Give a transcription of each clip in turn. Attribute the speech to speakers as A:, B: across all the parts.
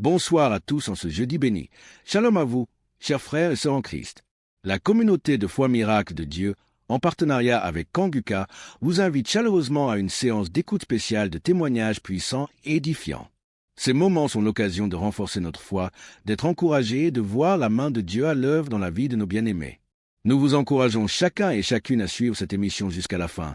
A: Bonsoir à tous en ce jeudi béni. Shalom à vous, chers frères et sœurs en Christ. La communauté de foi miracle de Dieu, en partenariat avec Kanguka, vous invite chaleureusement à une séance d'écoute spéciale de témoignages puissants et édifiants. Ces moments sont l'occasion de renforcer notre foi, d'être encouragés et de voir la main de Dieu à l'œuvre dans la vie de nos bien-aimés. Nous vous encourageons chacun et chacune à suivre cette émission jusqu'à la fin,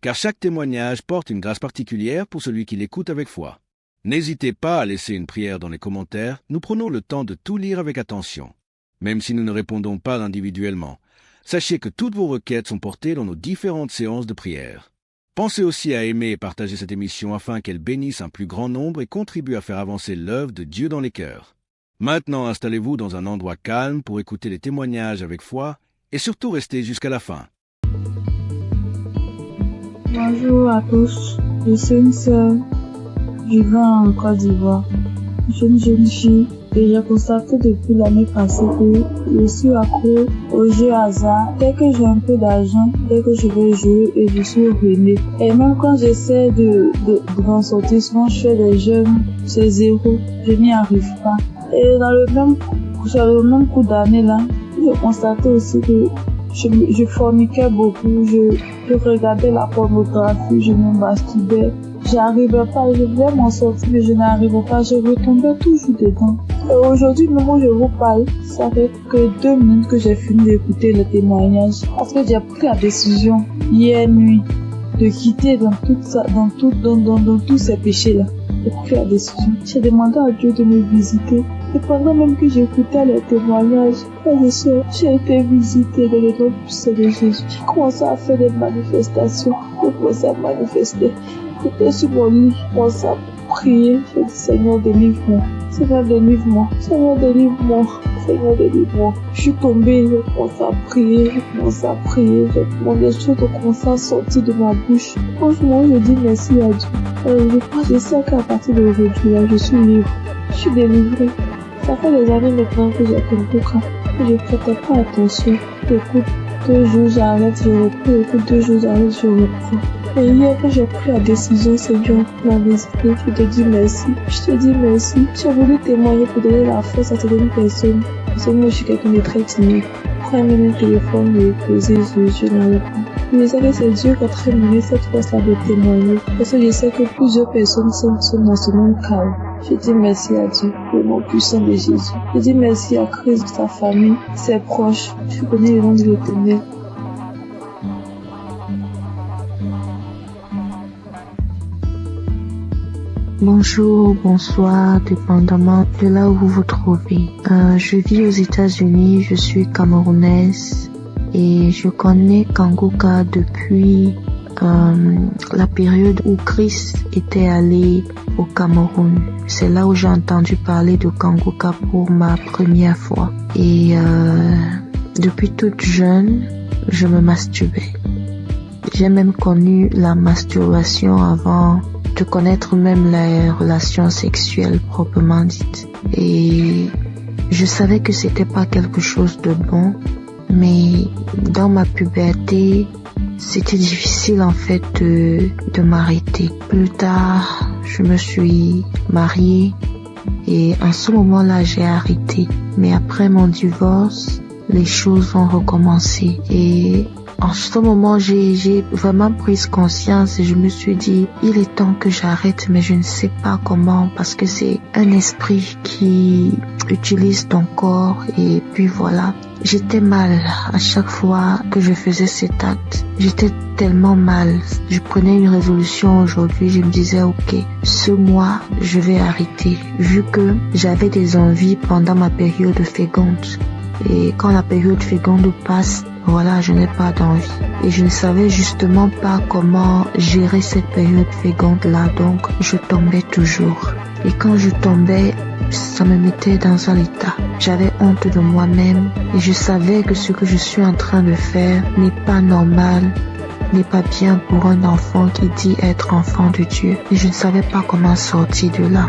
A: car chaque témoignage porte une grâce particulière pour celui qui l'écoute avec foi. N'hésitez pas à laisser une prière dans les commentaires, nous prenons le temps de tout lire avec attention. Même si nous ne répondons pas individuellement, sachez que toutes vos requêtes sont portées dans nos différentes séances de prière. Pensez aussi à aimer et partager cette émission afin qu'elle bénisse un plus grand nombre et contribue à faire avancer l'œuvre de Dieu dans les cœurs. Maintenant, installez-vous dans un endroit calme pour écouter les témoignages avec foi et surtout restez jusqu'à la fin.
B: Bonjour à tous, je suis une sœur vivant en Côte d'Ivoire. Je suis une jeune fille et j'ai constaté depuis l'année passée que je suis accro aux jeux hasard. Dès que j'ai un peu d'argent, dès que je vais jouer et je suis ruinée. Et même quand j'essaie de m'en sortir, souvent je fais des jeûnes, c'est zéro, je n'y arrive pas. Et sur le même coup d'année là, j'ai constaté aussi que je forniquais beaucoup, je regardais la pornographie, je me masturbais. J'arrivais pas, je voulais m'en sortir, mais je n'arrivais pas, je retombais toujours dedans. Et aujourd'hui, même où je vous parle, ça fait que 2 minutes que j'ai fini d'écouter le témoignage. Parce que j'ai pris la décision, hier nuit, de quitter dans tous ces péchés-là. J'ai pris la décision. J'ai demandé à Dieu de me visiter. Et pendant même que j'écoutais les témoignages, j'ai été visitée dans le nom puissant de Jésus. J'ai commencé à faire des manifestations. J'ai commencé à manifester. J'étais sur mon lit, je commençais à prier. J'ai dit, Seigneur, délivre-moi. Seigneur, délivre-moi. Seigneur, délivre-moi. Seigneur, délivre-moi. Je suis tombée, j'ai commencé à prier. Mon esprit a commencé à sortir de ma bouche. Franchement, je dis merci à Dieu. Je sais qu'à partir d'aujourd'hui, là, je suis libre. Je suis délivrée. Ça fait des années maintenant que j'ai compris que je ne prêtais pas attention. J'écoute 2 jours, j'arrête, je reprends. J'écoute 2 jours, j'arrête, je reprends. Et hier, quand j'ai pris la décision, Seigneur, pour la visiter, je te dis merci. Je te dis merci. J'ai voulu témoigner pour donner la force à certaines personnes. Seigneur, je suis quelqu'un de très timide. Prends même un téléphone et poser, je n'arrive pas. Je sais que c'est Dieu qui a très donné cette force-là de témoigner. Parce que je sais que plusieurs personnes sont dans ce même cas. Je dis merci à Dieu, le nom puissant de Jésus. Je dis merci à Christ, sa famille, ses proches. Je connais le nom de l'Éternel.
C: Bonjour, bonsoir, dépendamment de là où vous vous trouvez. Je vis aux États-Unis, je suis camerounaise et je connais Kanguka depuis la période où Christ était allé au Cameroun. C'est là où j'ai entendu parler de Kanguka pour ma première fois. Et depuis toute jeune, je me masturbais. J'ai même connu la masturbation avant de connaître même les relations sexuelles proprement dites. Et je savais que c'était pas quelque chose de bon, mais dans ma puberté, c'était difficile en fait de m'arrêter. Plus tard, je me suis mariée et en ce moment-là, j'ai arrêté. Mais après mon divorce, les choses ont recommencé et en ce moment, j'ai vraiment pris conscience et je me suis dit, il est temps que j'arrête, mais je ne sais pas comment parce que c'est un esprit qui utilise ton corps et puis voilà. J'étais mal à chaque fois que je faisais cet acte. J'étais tellement mal. Je prenais une résolution aujourd'hui, je me disais, ok, ce mois, je vais arrêter vu que j'avais des envies pendant ma période féconde. Et quand la période féconde passe, voilà, je n'ai pas d'envie. Et je ne savais justement pas comment gérer cette période féconde-là, donc je tombais toujours. Et quand je tombais, ça me mettait dans un état. J'avais honte de moi-même et je savais que ce que je suis en train de faire n'est pas normal, n'est pas bien pour un enfant qui dit être enfant de Dieu. Et je ne savais pas comment sortir de là.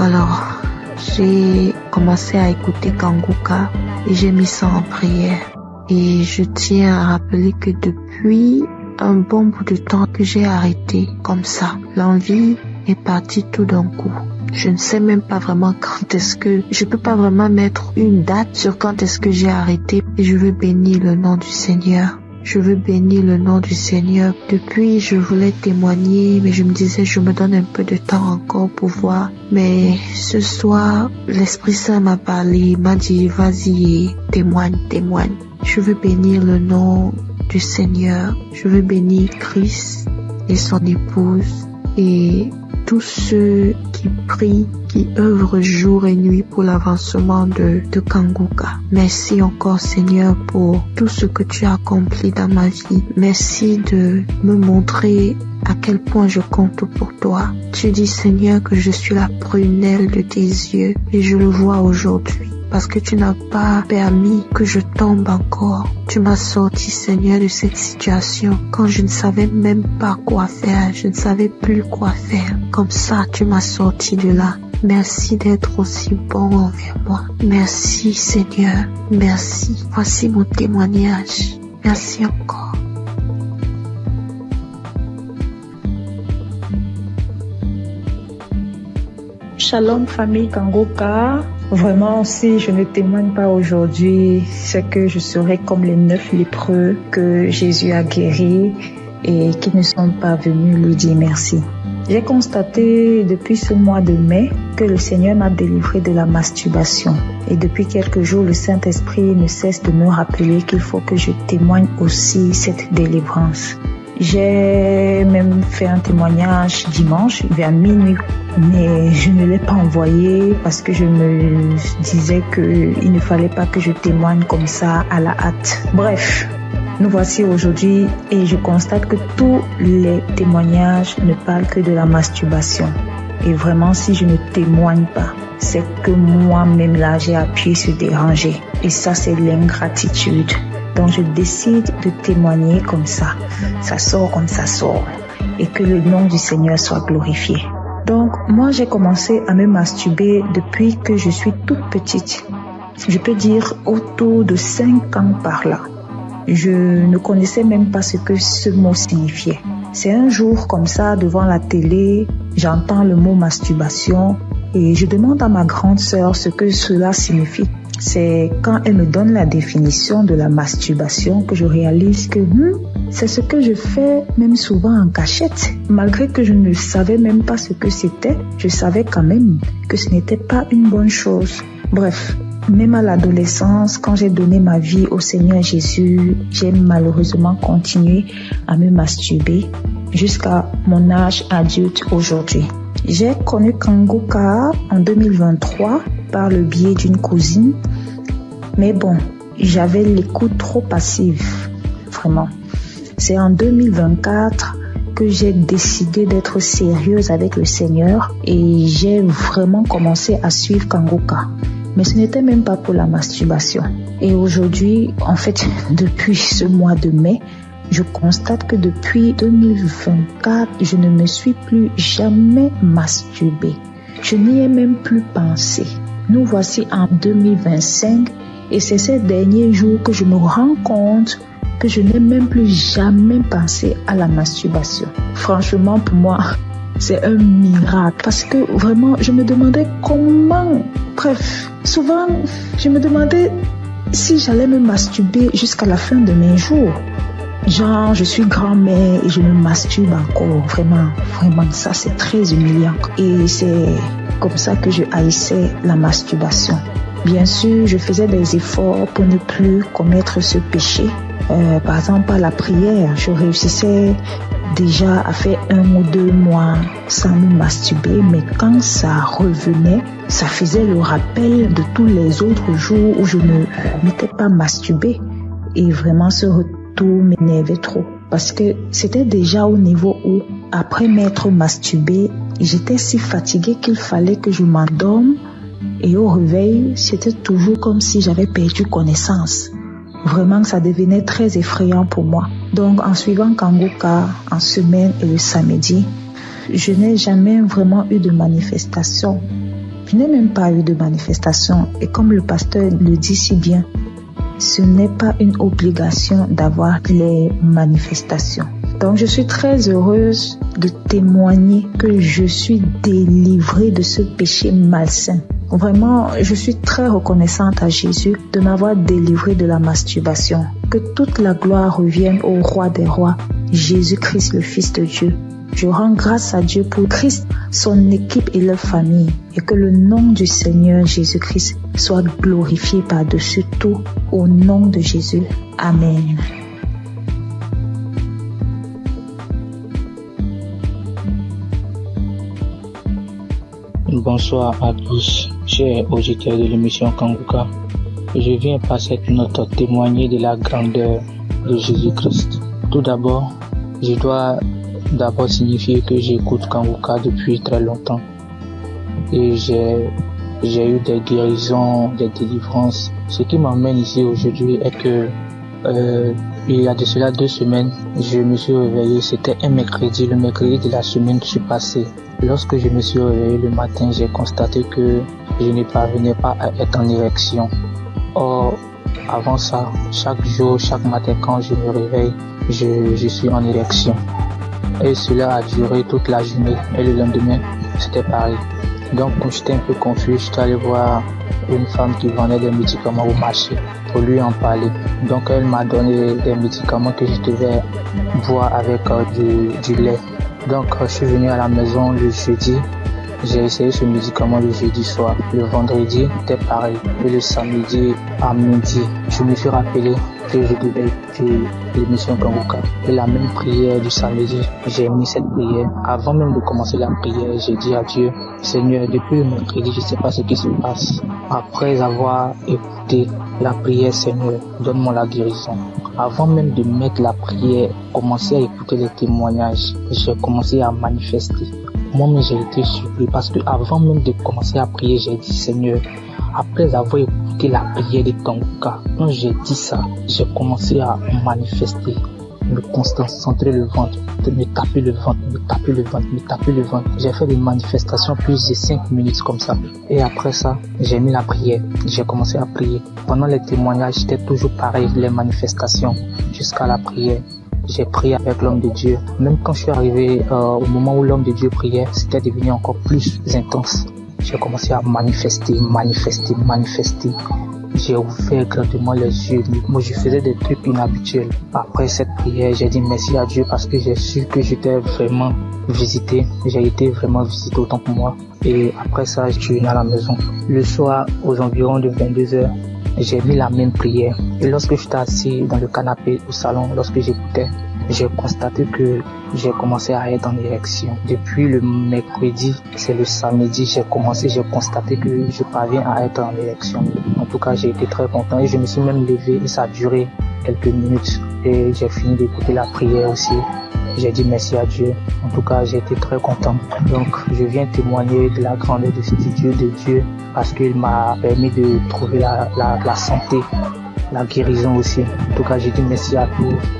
C: Alors, j'ai commencé à écouter Kanguka et j'ai mis ça en prière. Et je tiens à rappeler que depuis un bon bout de temps que j'ai arrêté comme ça, l'envie est partie tout d'un coup. Je ne sais même pas vraiment quand est-ce que... Je peux pas vraiment mettre une date sur quand est-ce que j'ai arrêté. Et je veux bénir le nom du Seigneur. Je veux bénir le nom du Seigneur. Depuis, je voulais témoigner, mais je me disais, je me donne un peu de temps encore pour voir. Mais ce soir, l'Esprit Saint m'a parlé, m'a dit, vas-y, témoigne. Je veux bénir le nom du Seigneur. Je veux bénir Christ et son épouse et tous ceux qui prient, qui œuvrent jour et nuit pour l'avancement de Kanguka. Merci encore Seigneur pour tout ce que tu as accompli dans ma vie. Merci de me montrer à quel point je compte pour toi. Tu dis Seigneur que je suis la prunelle de tes yeux et je le vois aujourd'hui. Parce que tu n'as pas permis que je tombe encore. Tu m'as sorti, Seigneur, de cette situation quand je ne savais même pas quoi faire. Je ne savais plus quoi faire. Comme ça, tu m'as sorti de là. Merci d'être aussi bon envers moi. Merci, Seigneur. Merci. Voici mon témoignage. Merci encore.
D: Shalom famille Kanguka. Vraiment, si je ne témoigne pas aujourd'hui, c'est que je serai comme les 9 lépreux que Jésus a guéris et qui ne sont pas venus lui dire merci. J'ai constaté depuis ce mois de mai que le Seigneur m'a délivré de la masturbation. Et depuis quelques jours, le Saint-Esprit ne cesse de me rappeler qu'il faut que je témoigne aussi cette délivrance. J'ai même fait un témoignage dimanche vers minuit, mais je ne l'ai pas envoyé parce que je me disais qu'il ne fallait pas que je témoigne comme ça à la hâte. Bref, nous voici aujourd'hui et je constate que tous les témoignages ne parlent que de la masturbation. Et vraiment, si je ne témoigne pas, c'est que moi-même là, j'ai appuyé sur déranger. Et ça, c'est l'ingratitude. Donc je décide de témoigner comme ça. Ça sort comme ça sort. Et que le nom du Seigneur soit glorifié. Donc moi j'ai commencé à me masturber depuis que je suis toute petite. Je peux dire autour de 5 ans par là. Je ne connaissais même pas ce que ce mot signifiait. C'est un jour comme ça devant la télé, j'entends le mot masturbation et je demande à ma grande sœur ce que cela signifie. C'est quand elle me donne la définition de la masturbation que je réalise que c'est ce que je fais même souvent en cachette. Malgré que je ne savais même pas ce que c'était, je savais quand même que ce n'était pas une bonne chose. Bref, même à l'adolescence, quand j'ai donné ma vie au Seigneur Jésus, j'ai malheureusement continué à me masturber jusqu'à mon âge adulte aujourd'hui. J'ai connu Kanguka en 2023 par le biais d'une cousine. Mais bon, j'avais l'écoute trop passive, vraiment. C'est en 2024 que j'ai décidé d'être sérieuse avec le Seigneur et j'ai vraiment commencé à suivre Kanguka. Mais ce n'était même pas pour la masturbation. Et aujourd'hui, en fait, depuis ce mois de mai, je constate que depuis 2024, je ne me suis plus jamais masturbée. Je n'y ai même plus pensé. Nous voici en 2025 et c'est ces derniers jours que je me rends compte que je n'ai même plus jamais pensé à la masturbation. Franchement, pour moi, c'est un miracle parce que vraiment, je me demandais comment. Bref, souvent, je me demandais si j'allais me masturber jusqu'à la fin de mes jours. Genre, je suis grand-mère et je me masturbe encore. Vraiment, ça c'est très humiliant. Et c'est comme ça que je haïssais la masturbation. Bien sûr, je faisais des efforts pour ne plus commettre ce péché. Par exemple, à la prière, je réussissais déjà à faire 1 ou 2 mois sans me masturber. Mais quand ça revenait, ça faisait le rappel de tous les autres jours où je ne m'étais pas masturbée. Et vraiment, ce retour m'énervait trop. Parce que c'était déjà au niveau où, après m'être masturbée, j'étais si fatiguée qu'il fallait que je m'endorme. Et au réveil, c'était toujours comme si j'avais perdu connaissance. Vraiment, ça devenait très effrayant pour moi. Donc, en suivant Kanguka en semaine et le samedi, je n'ai jamais vraiment eu de manifestation. Je n'ai même pas eu de manifestation. Et comme le pasteur le dit si bien, ce n'est pas une obligation d'avoir les manifestations. Donc je suis très heureuse de témoigner que je suis délivrée de ce péché malsain. Vraiment, je suis très reconnaissante à Jésus de m'avoir délivrée de la masturbation. Que toute la gloire revienne au roi des rois, Jésus-Christ, le Fils de Dieu. Je rends grâce à Dieu pour Christ, son équipe et leur famille, et que le nom du Seigneur Jésus-Christ soit glorifié par-dessus tout, au nom de Jésus. Amen.
E: Bonsoir à tous, chers auditeurs de l'émission Kanguka. Je viens par cette note témoigner de la grandeur de Jésus-Christ. Tout d'abord, je dois signifier que j'écoute Kanguka depuis très longtemps. Et j'ai eu des guérisons, des délivrances. Ce qui m'emmène ici aujourd'hui est que il y a de cela 2 semaines, je me suis réveillé, c'était un mercredi, le mercredi de la semaine qui s'est passée. Lorsque je me suis réveillé le matin, j'ai constaté que je ne parvenais pas à être en érection. Or, avant ça, chaque jour, chaque matin quand je me réveille, je suis en érection. Et cela a duré toute la journée. Et le lendemain, c'était pareil. Donc, quand j'étais un peu confus, j'étais allé voir une femme qui vendait des médicaments au marché pour lui en parler. Donc, elle m'a donné des médicaments que je devais boire avec du lait. Donc, je suis venu à la maison le jeudi. J'ai essayé ce médicament le jeudi soir. Le vendredi, c'était pareil. Et le samedi à midi, je me suis rappelé que je devais écouter l'émission Kanguka. Et la même prière du samedi, j'ai mis cette prière. Avant même de commencer la prière, j'ai dit à Dieu, Seigneur, depuis le mercredi, je ne sais pas ce qui se passe. Après avoir écouté la prière, Seigneur, donne-moi la guérison. Avant même de mettre la prière, commencer à écouter les témoignages, j'ai commencé à manifester. Moi-même, j'ai été surpris parce que avant même de commencer à prier, j'ai dit, Seigneur, après avoir écouté la prière de Kanguka, quand j'ai dit ça, j'ai commencé à manifester, me concentrer le ventre, me taper le ventre. J'ai fait des manifestations plus de 5 minutes comme ça. Et après ça, j'ai mis la prière. J'ai commencé à prier. Pendant les témoignages, c'était toujours pareil, les manifestations, jusqu'à la prière. J'ai prié avec l'homme de Dieu. Même quand je suis arrivé au moment où l'homme de Dieu priait, c'était devenu encore plus intense. J'ai commencé à manifester. J'ai ouvert grandement les yeux. Moi, je faisais des trucs inhabituels. Après cette prière, j'ai dit merci à Dieu parce que j'ai su que j'étais vraiment visité. J'ai été vraiment visité autant que moi. Et après ça, je suis venu à la maison. Le soir, aux environs de 22h, j'ai mis la même prière. Et lorsque j'étais assis dans le canapé au salon, lorsque j'écoutais, j'ai constaté que j'ai commencé à être en érection. Depuis le mercredi, c'est le samedi, j'ai constaté que je parviens à être en érection. En tout cas, j'ai été très content et je me suis même levé et ça a duré quelques minutes. Et j'ai fini d'écouter la prière aussi. J'ai dit merci à Dieu. En tout cas, j'ai été très content. Donc, je viens témoigner de la grandeur de Dieu parce qu'il m'a permis de trouver la santé, la guérison aussi. En tout cas, j'ai dit merci à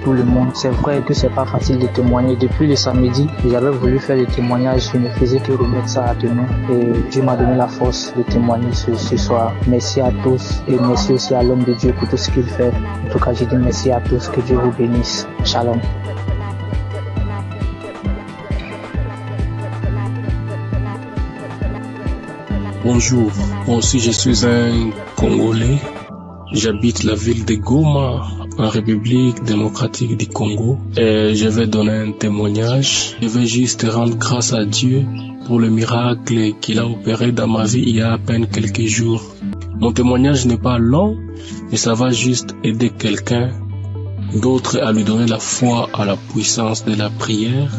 E: tout le monde. C'est vrai que c'est pas facile de témoigner. Depuis le samedi, j'avais voulu faire le témoignage. Je ne faisais que remettre ça à demain. Et Dieu m'a donné la force de témoigner ce soir. Merci à tous et merci aussi à l'homme de Dieu pour tout ce qu'il fait. En tout cas, j'ai dit merci à tous. Que Dieu vous bénisse. Shalom.
F: Bonjour, moi aussi je suis un Congolais. J'habite la ville de Goma, en République démocratique du Congo. Et je vais donner un témoignage. Je vais juste rendre grâce à Dieu pour le miracle qu'il a opéré dans ma vie il y a à peine quelques jours. Mon témoignage n'est pas long, mais ça va juste aider quelqu'un d'autre à lui donner la foi à la puissance de la prière,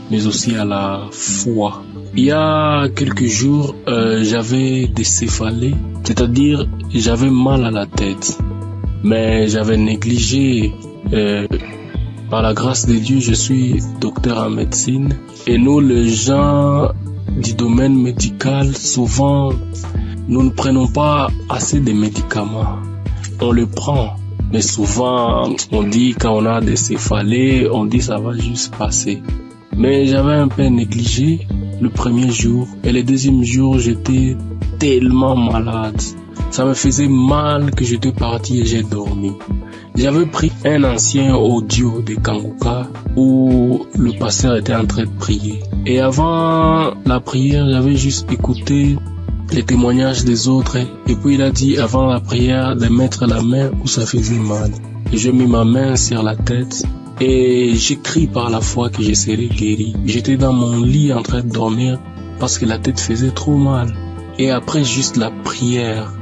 F: mais aussi à la foi. Il y a quelques jours, j'avais des céphalées, c'est-à-dire j'avais mal à la tête, mais j'avais négligé. Par la grâce de Dieu, je suis docteur en médecine et nous, les gens du domaine médical, souvent, nous ne prenons pas assez de médicaments. On le prend, mais souvent, on dit quand on a des céphalées, on dit ça va juste passer. Mais j'avais un peu négligé le premier jour et le deuxième jour, j'étais tellement malade. Ça me faisait mal que j'étais parti et j'ai dormi. J'avais pris un ancien audio de Kanguka où le pasteur était en train de prier. Et avant la prière, j'avais juste écouté les témoignages des autres. Et puis il a dit avant la prière de mettre la main où ça faisait mal. Et j'ai mis ma main sur la tête et j'ai crié par la foi que je serais guéri. J'étais dans mon lit en train de dormir parce que la tête faisait trop mal. Et après juste la prière,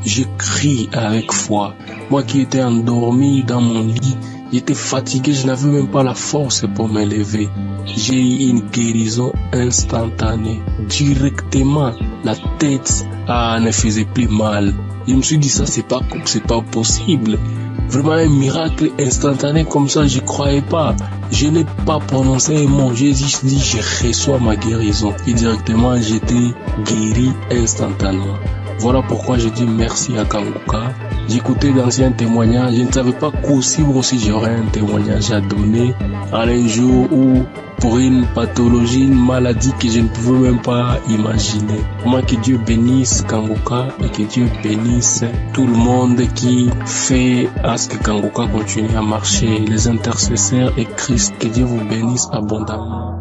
F: je crie avec foi. Moi qui étais endormi dans mon lit, j'étais fatigué, je n'avais même pas la force pour me lever. J'ai eu une guérison instantanée. Directement, la tête ne faisait plus mal. Je me suis dit ça, c'est pas possible. Vraiment un miracle instantané comme ça, je croyais pas. Je n'ai pas prononcé un mot, j'ai juste dit je reçois ma guérison. Et directement, j'étais guéri instantanément. Voilà pourquoi je dis merci à Kanguka. J'écoutais d'anciens témoignages, je ne savais pas qu'aussi j'aurais un témoignage à donner à un jour où pour une pathologie, une maladie que je ne pouvais même pas imaginer. Moi, que Dieu bénisse Kanguka et que Dieu bénisse tout le monde qui fait à ce que Kanguka continue à marcher, les intercesseurs et Christ, que Dieu vous bénisse abondamment.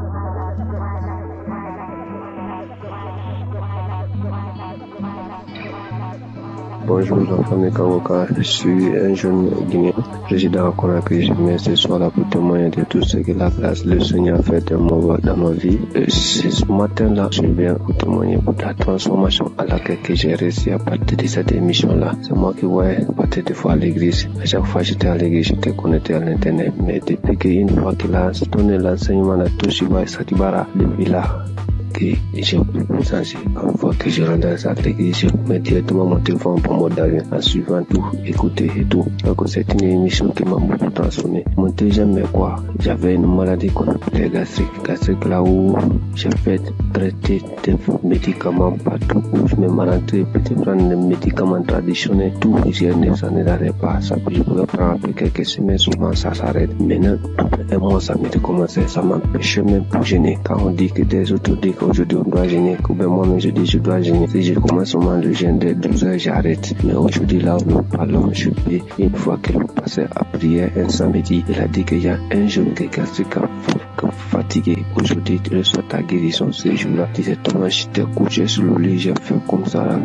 G: Bonjour, la famille Kanguka. Je suis un jeune Guinéen, résident à Conakry. Je viens ce soir là pour témoigner de tout ce que la grâce, le Seigneur a fait dans ma vie. Ce matin-là, je viens pour témoigner pour la transformation à laquelle j'ai réussi à partir de cette émission-là. C'est moi qui voyais partir des fois à l'église. À chaque fois que j'étais à l'église, j'étais connecté à l'internet. Mais depuis qu'une fois qu'il a donné l'enseignement à Toshiba et Satibara, depuis là, que j'ai changé. Une fois que je rentre dans l'église, je mets directement mon téléphone pour mode d'avion en suivant tout, écouter et tout. Donc c'est une émission qui m'a beaucoup transformé. Mon deuxième, mais quoi, j'avais une maladie qu'on appelait gastrique là où j'ai fait traiter des médicaments partout où je me rentré pour prendre des médicaments traditionnels. Tout, ça ne l'arrête pas. Ça peut je pouvais prendre après quelques semaines, souvent ça s'arrête. Maintenant, après un mois, ça m'a commencé, ça m'empêchait même pour gêner. Quand on dit que des autres disent qu'aujourd'hui on doit gêner, que ben moi-même je dis je dois gêner. Si je commence au moment de gêner dès 12 heures, j'arrête. Mais aujourd'hui là où nous parlons, je peux, une fois que nous passons à prière un samedi, il a dit qu'il y a un jeune qui est gastrique fatigué. Aujourd'hui, tu reçois ta guérison ce jour-là. Directement, j'étais couché sur le lit, j'ai fait comme ça là.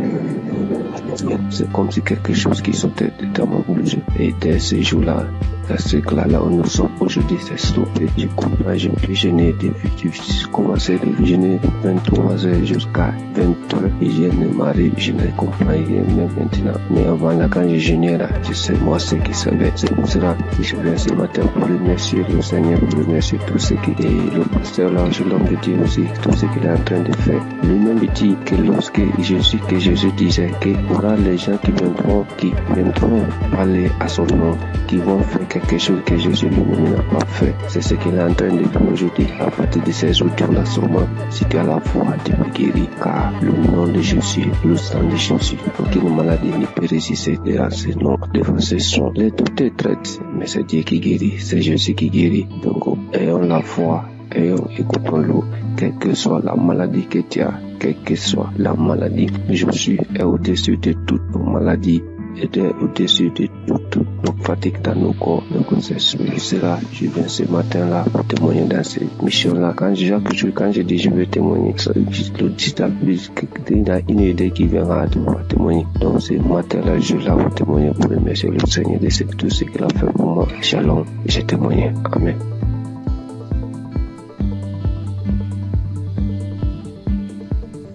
G: C'est comme si quelque chose qui sortait dans mon bouche. Et dès ce jour-là, gastrique là où nous sommes aujourd'hui, c'est stoppé. Je comprends, je peux gêner depuis j'ai commencé de gêner de 23 heures jusqu'à 20 heures. Et je ne m'arrive, je ne comprends rien même maintenant. Mais avant là, quand je gênais là, je sais moi ce qui savait. C'est pour cela que je viens ce matin pour remercier le Seigneur, pour remercier tout ce qui est le pasteur là, l'homme de Dieu aussi, tout ce qu'il est en train de faire. Lui-même dit que lorsque Jésus disait qu'il y aura les gens qui viendront parler à son nom, qui vont faire quelque chose que Jésus lui-même n'a pas fait. C'est ce qu'il est en train de faire aujourd'hui. À partir de ces audios-là, sûrement, si tu as la foi, tu peux guérir, car le nom de Jésus, le sang de Jésus, aucune maladie ne peut résister devant ce nom, devant ce son. Les docteurs traitent, mais c'est Dieu qui guérit, c'est Jésus qui guérit. Donc, ayons la foi, écoutons-le, quelle que soit la maladie que tu as, quelle que soit la maladie. Jésus est au-dessus de toutes nos maladies et au-dessus de toutes nos fatigues dans nos corps. Donc c'est cela, je viens ce matin-là pour témoigner dans cette mission-là. Quand je dis je vais témoigner, il y a une idée qui viendra de pouvoir témoigner. Donc ce matin-là, je suis là pour témoigner, pour remercier le Seigneur de tout ce qu'il a fait pour moi. Shalom, j'ai témoigné. Amen.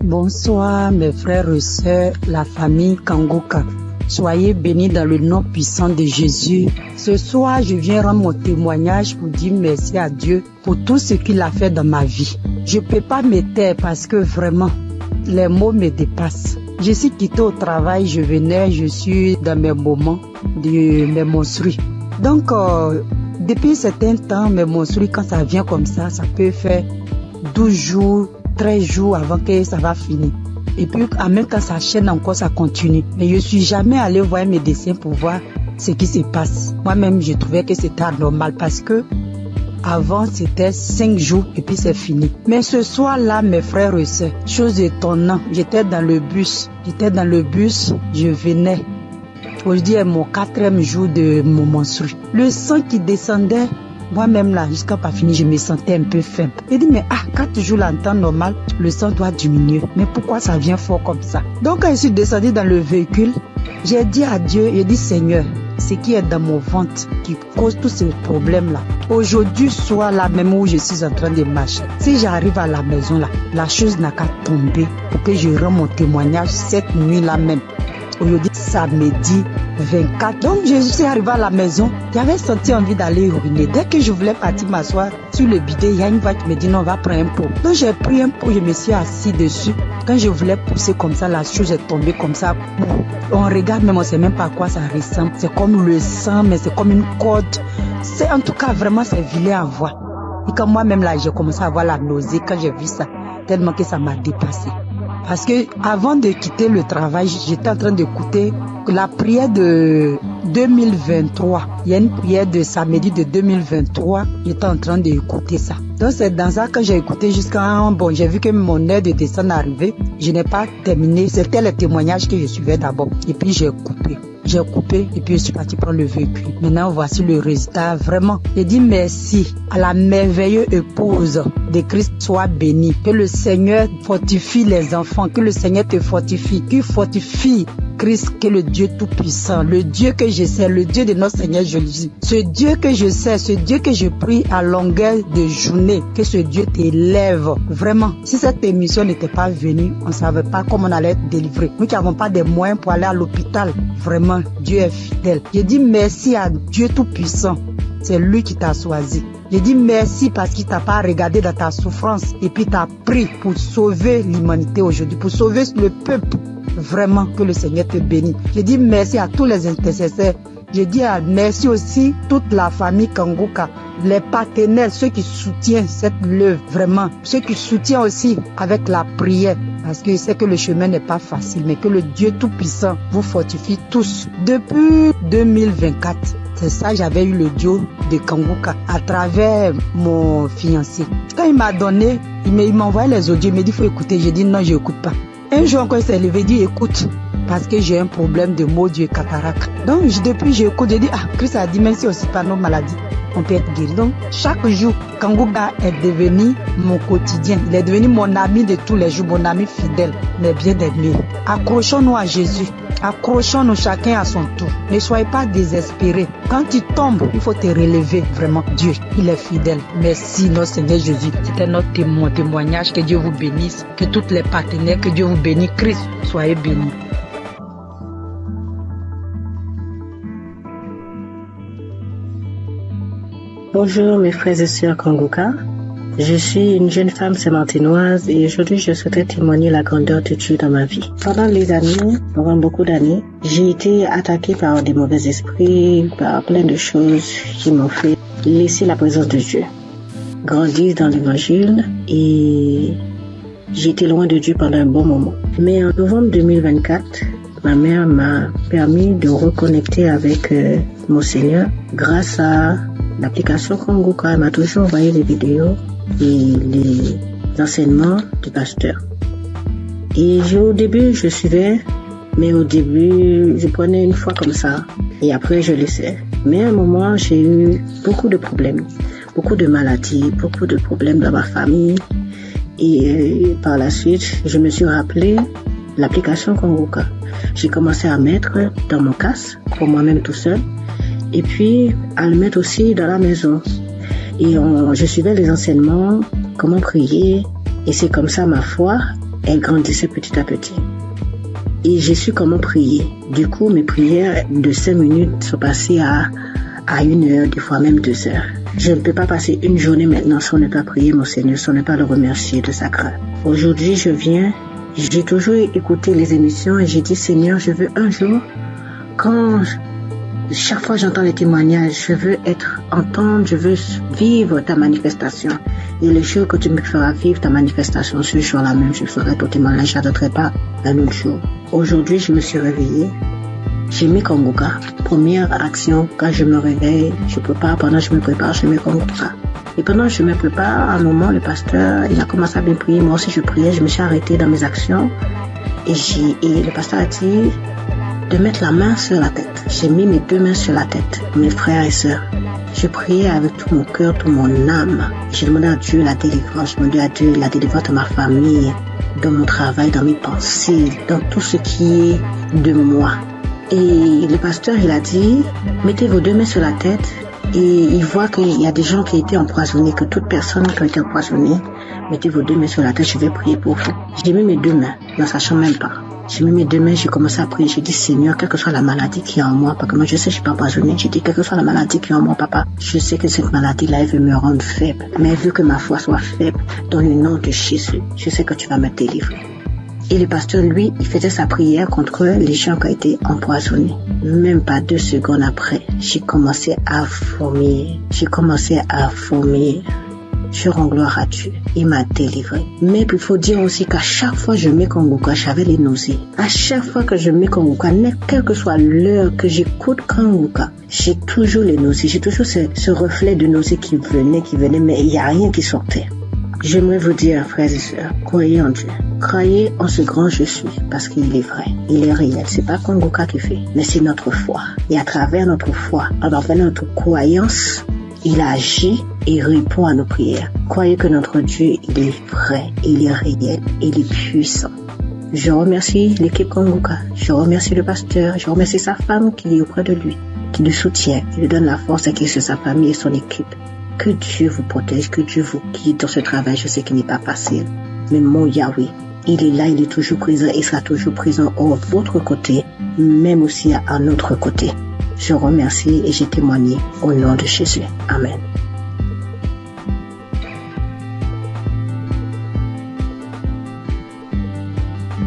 H: Bonsoir mes frères et sœurs, la famille Kanguka. Soyez bénis dans le nom puissant de Jésus. Ce soir, je viens rendre mon témoignage pour dire merci à Dieu pour tout ce qu'il a fait dans ma vie. Je ne peux pas me taire parce que vraiment, les mots me dépassent. Je suis quitté au travail, je suis dans mes moments de mes menstrues. Donc, depuis un certain temps, mes menstrues, quand ça vient comme ça peut faire 12 jours, 13 jours avant que ça va finir. Et puis, en même temps, ça chaîne encore, ça continue. Mais je ne suis jamais allé voir un médecin pour voir ce qui se passe. Moi-même, je trouvais que c'était anormal parce que Avant, c'était 5 jours et puis c'est fini. Mais ce soir-là, mes frères et sœurs, chose étonnante, j'étais dans le bus, je venais. Aujourd'hui est mon 4e jour de mon menstru. Le sang qui descendait, moi-même là, jusqu'à pas fini, je me sentais un peu faible. J'ai dit, mais 4 jours là, en temps normal, le sang doit diminuer. Mais pourquoi ça vient fort comme ça? Donc quand je suis descendu dans le véhicule, j'ai dit à Dieu, j'ai dit, Seigneur, ce qui est dans mon ventre qui cause tous ces problèmes-là. Aujourd'hui, soit là même où je suis en train de marcher, si j'arrive à la maison là, la chose n'a qu'à tomber pour que je rende mon témoignage cette nuit-là même. Aujourd'hui, samedi 24. Donc, je suis arrivée à la maison. J'avais senti envie d'aller uriner. Dès que je voulais partir m'asseoir sur le bidet, il y a une voix qui me dit non, on va prendre un pot. Donc, j'ai pris un pot, je me suis assis dessus. Quand je voulais pousser comme ça, la chose est tombée comme ça. On regarde, mais on ne sait même pas à quoi ça ressemble. C'est comme le sang, mais c'est comme une corde. C'est en tout cas, vraiment, c'est vilain à voir. Et quand moi-même, là, j'ai commencé à avoir la nausée quand j'ai vu ça, tellement que ça m'a dépassé. Parce que avant de quitter le travail, j'étais en train d'écouter la prière de 2023. Il y a une prière de samedi de 2023. J'étais en train d'écouter ça. Donc c'est dans ça que j'ai écouté jusqu'à... Bon, j'ai vu que mon heure de descente arrivait. Je n'ai pas terminé. C'était le témoignage que je suivais d'abord. Et puis j'ai coupé. Et puis je suis parti prendre le véhicule. Maintenant, voici le résultat. Vraiment, j'ai dit merci à la merveilleuse épouse de Christ soit bénie. Que le Seigneur fortifie les enfants. Que le Seigneur te fortifie. Qu'il fortifie Christ, que le Dieu Tout-Puissant, le Dieu que je sais, le Dieu de notre Seigneur Jésus, ce Dieu que je sais, ce Dieu que je prie à longueur de journée, que ce Dieu t'élève. Vraiment, si cette émission n'était pas venue, on ne savait pas comment on allait être délivré. Nous qui n'avons pas de moyens pour aller à l'hôpital, vraiment, Dieu est fidèle. Je dis merci à Dieu Tout-Puissant. C'est lui qui t'a choisi. Je dis merci parce qu'il t'a pas regardé dans ta souffrance et puis t'a pris pour sauver l'humanité aujourd'hui, pour sauver le peuple. Vraiment que le Seigneur te bénisse. Je dis merci à tous les intercesseurs. Je dis merci aussi toute la famille Kangoka, les partenaires, ceux qui soutiennent cette œuvre, vraiment, ceux qui soutiennent aussi avec la prière, parce que je sais que le chemin n'est pas facile, mais que le Dieu Tout-Puissant vous fortifie tous. Depuis 2024, c'est ça, j'avais eu le duo de Kangoka à travers mon fiancé. Quand il m'a donné, il m'a envoyé les audios, il m'a dit il faut écouter. J'ai dit non, je n'écoute pas. Un jour encore, il s'est levé, il dit écoute, parce que j'ai un problème de maux d'yeux cataracte. Donc depuis, j'écoute, j'ai dit Christ a dit même si aussi par nos maladies, on peut être guéri. Donc chaque jour, Kangoka est devenu mon quotidien. Il est devenu mon ami de tous les jours, mon ami fidèle, mais bien aimé. Accrochons-nous à Jésus. Accrochons-nous chacun à son tour. Ne soyez pas désespérés. Quand tu tombes, il faut te relever. Vraiment, Dieu, il est fidèle. Merci, notre Seigneur Jésus. C'était notre témoignage. Que Dieu vous bénisse. Que tous les partenaires, que Dieu vous bénisse. Christ, soyez bénis.
I: Bonjour mes frères et sœurs Kangoka. Je suis une jeune femme sémantinoise et aujourd'hui je souhaiterais témoigner la grandeur de Dieu dans ma vie. Pendant beaucoup d'années, j'ai été attaquée par des mauvais esprits, par plein de choses qui m'ont fait laisser la présence de Dieu. Grandir dans l'évangile et j'ai été loin de Dieu pendant un bon moment. Mais en novembre 2024, ma mère m'a permis de reconnecter avec mon Seigneur grâce à l'application Kangoka. Elle m'a toujours envoyé les vidéos et les enseignements du pasteur. Et au début, je suivais, mais au début, je prenais une fois comme ça et après, je laissais. Mais à un moment, j'ai eu beaucoup de problèmes, beaucoup de maladies, beaucoup de problèmes dans ma famille. Et par la suite, je me suis rappelé l'application Kangoka. J'ai commencé à mettre dans mon casque, pour moi-même tout seul, et puis à le mettre aussi dans la maison. Et je suivais les enseignements, comment prier, et c'est comme ça ma foi, elle grandissait petit à petit. Et j'ai su comment prier. Du coup, mes prières de 5 minutes sont passées à 1 heure, des fois même 2 heures. Je ne peux pas passer une journée maintenant sans ne pas prier mon Seigneur, sans ne pas le remercier de sa grâce. Aujourd'hui, j'ai toujours écouté les émissions et j'ai dit Seigneur, je veux un jour, chaque fois j'entends les témoignages, je veux entendre, je veux vivre ta manifestation. Et le jour que tu me feras vivre ta manifestation, ce jour-là même, je ferai ton témoignage, je n'attendrai pas un autre jour. Aujourd'hui, je me suis réveillée, j'ai mis Kangoka. Première action, quand je me réveille, je prépare, pendant que je me prépare, je mets Kangoka. Et pendant que je me prépare, à un moment, le pasteur, il a commencé à bien prier. Moi aussi, je priais. Je me suis arrêtée dans mes actions. Et le pasteur a dit de mettre la main sur la tête. J'ai mis mes 2 mains sur la tête, mes frères et sœurs. Je priais avec tout mon cœur, toute mon âme. J'ai demandé à Dieu la délivrance. J'ai demandé à Dieu la délivrance de ma famille, dans mon travail, dans mes pensées, dans tout ce qui est de moi. Et le pasteur, il a dit, mettez vos 2 mains sur la tête. Et il voit qu'il y a des gens qui ont été empoisonnés, que toute personne qui a été empoisonnée, mettez vos 2 mains sur la tête, je vais prier pour vous. J'ai mis mes 2 mains, ne sachant même pas. J'ai mis mes 2 mains, j'ai commencé à prier. J'ai dit, Seigneur, quelle que soit la maladie qui est en moi, parce que moi je sais que je suis pas empoisonnée. J'ai dit, quelle que soit la maladie qui est en moi, papa, je sais que cette maladie-là, elle veut me rendre faible. Mais elle veut que ma foi soit faible. Dans le nom de Jésus, je sais que tu vas me délivrer. Et le pasteur, lui, il faisait sa prière contre les gens qui ont été empoisonnés. Même pas 2 secondes après, j'ai commencé à vomir. Je rends gloire à Dieu. Il m'a délivré. Mais il faut dire aussi qu'à chaque fois que je mets Kanguka, j'avais les nausées. À chaque fois que je mets Kanguka, quelle que soit l'heure que j'écoute Kanguka, j'ai toujours les nausées. J'ai toujours ce reflet de nausées qui venait, mais il n'y a rien qui sortait. J'aimerais vous dire, frères et sœurs, croyez en Dieu. Croyez en ce grand je suis, parce qu'il est vrai, il est réel. C'est pas Kanguka qui fait, mais c'est notre foi. Et à travers notre foi, à travers notre croyance, il agit et répond à nos prières. Croyez que notre Dieu, il est vrai, il est réel, il est puissant. Je remercie l'équipe Kanguka, je remercie le pasteur, je remercie sa femme qui est auprès de lui, qui le soutient, qui lui donne la force et qui est sur sa famille et son équipe. Que Dieu vous protège, que Dieu vous guide dans ce travail. Je sais qu'il n'est pas facile. Mais mon Yahweh, il est là, il est toujours présent, il sera toujours présent à votre côté, même aussi à notre côté. Je remercie et j'ai témoigné au nom de Jésus. Amen.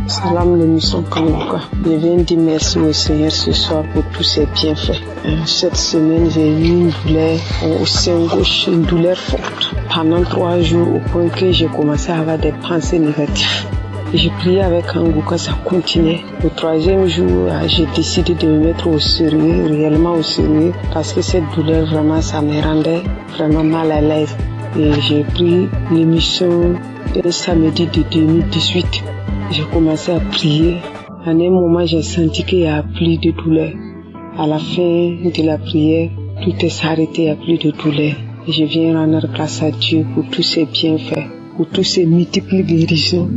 J: Salam l'émission Kanguka. Je viens dire merci au Seigneur ce soir pour tous ses bienfaits. Cette semaine, j'ai eu une douleur au sein gauche, une douleur forte. Pendant 3 jours, au point que j'ai commencé à avoir des pensées négatives. J'ai prié avec Kanguka, ça continuait. Le 3e jour, j'ai décidé de me mettre au sérieux, réellement au sérieux, parce que cette douleur, vraiment, ça me rendait vraiment mal à l'aise. Et j'ai pris l'émission un samedi de 2018. J'ai commencé à prier. À un moment, j'ai senti qu'il n'y a plus de douleur. À la fin de la prière, tout est arrêté, il n'y a plus de douleur. Et je viens rendre grâce à Dieu pour tous ses bienfaits, pour tous ses multiples guérisons.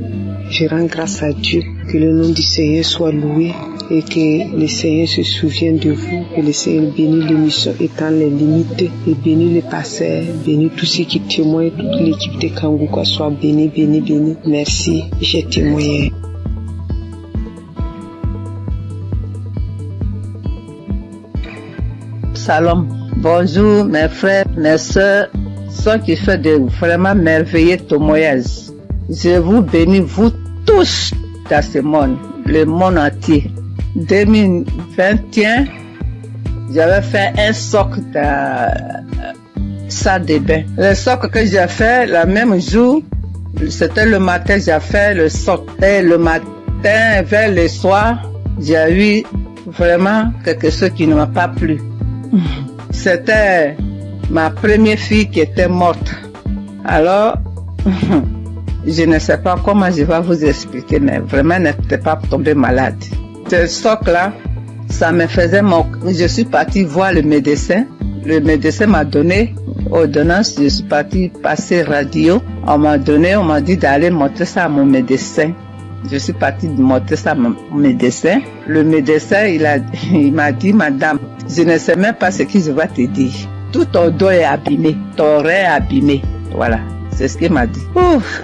J: Je rends grâce à Dieu, que le nom du Seigneur soit loué et que le Seigneur se souvienne de vous, que le Seigneur bénisse l'émission étant les limites et bénisse les pasteurs, bénisse tous ceux qui témoignent, toute l'équipe de Kanguka soit bénie, bénie, bénie. Merci, j'ai témoigné.
K: Salam. Bonjour mes frères, mes sœurs, ceux qui font de vraiment merveilleux témoignages. Je vous bénis, vous tous, dans ce monde, le monde entier. 2021, j'avais fait un socle dans salle de bain. Le socle que j'ai fait, le même jour, c'était le matin, j'ai fait le socle. Et le matin, vers le soir, j'ai eu vraiment quelque chose qui ne m'a pas plu. C'était ma première fille qui était morte. Alors, je ne sais pas comment je vais vous expliquer, mais vraiment, elle n'était pas tombée malade. Ce socle-là, ça me faisait je suis partie voir le médecin. Le médecin m'a donné ordonnance. Je suis partie passer radio. On m'a dit d'aller montrer ça à mon médecin. Je suis partie montrer ça à mon médecin. Le médecin, il m'a dit, madame, je ne sais même pas ce que je vais te dire. Tout ton dos est abîmé, ton rein est abîmé. Voilà, c'est ce qu'il m'a dit. Ouf.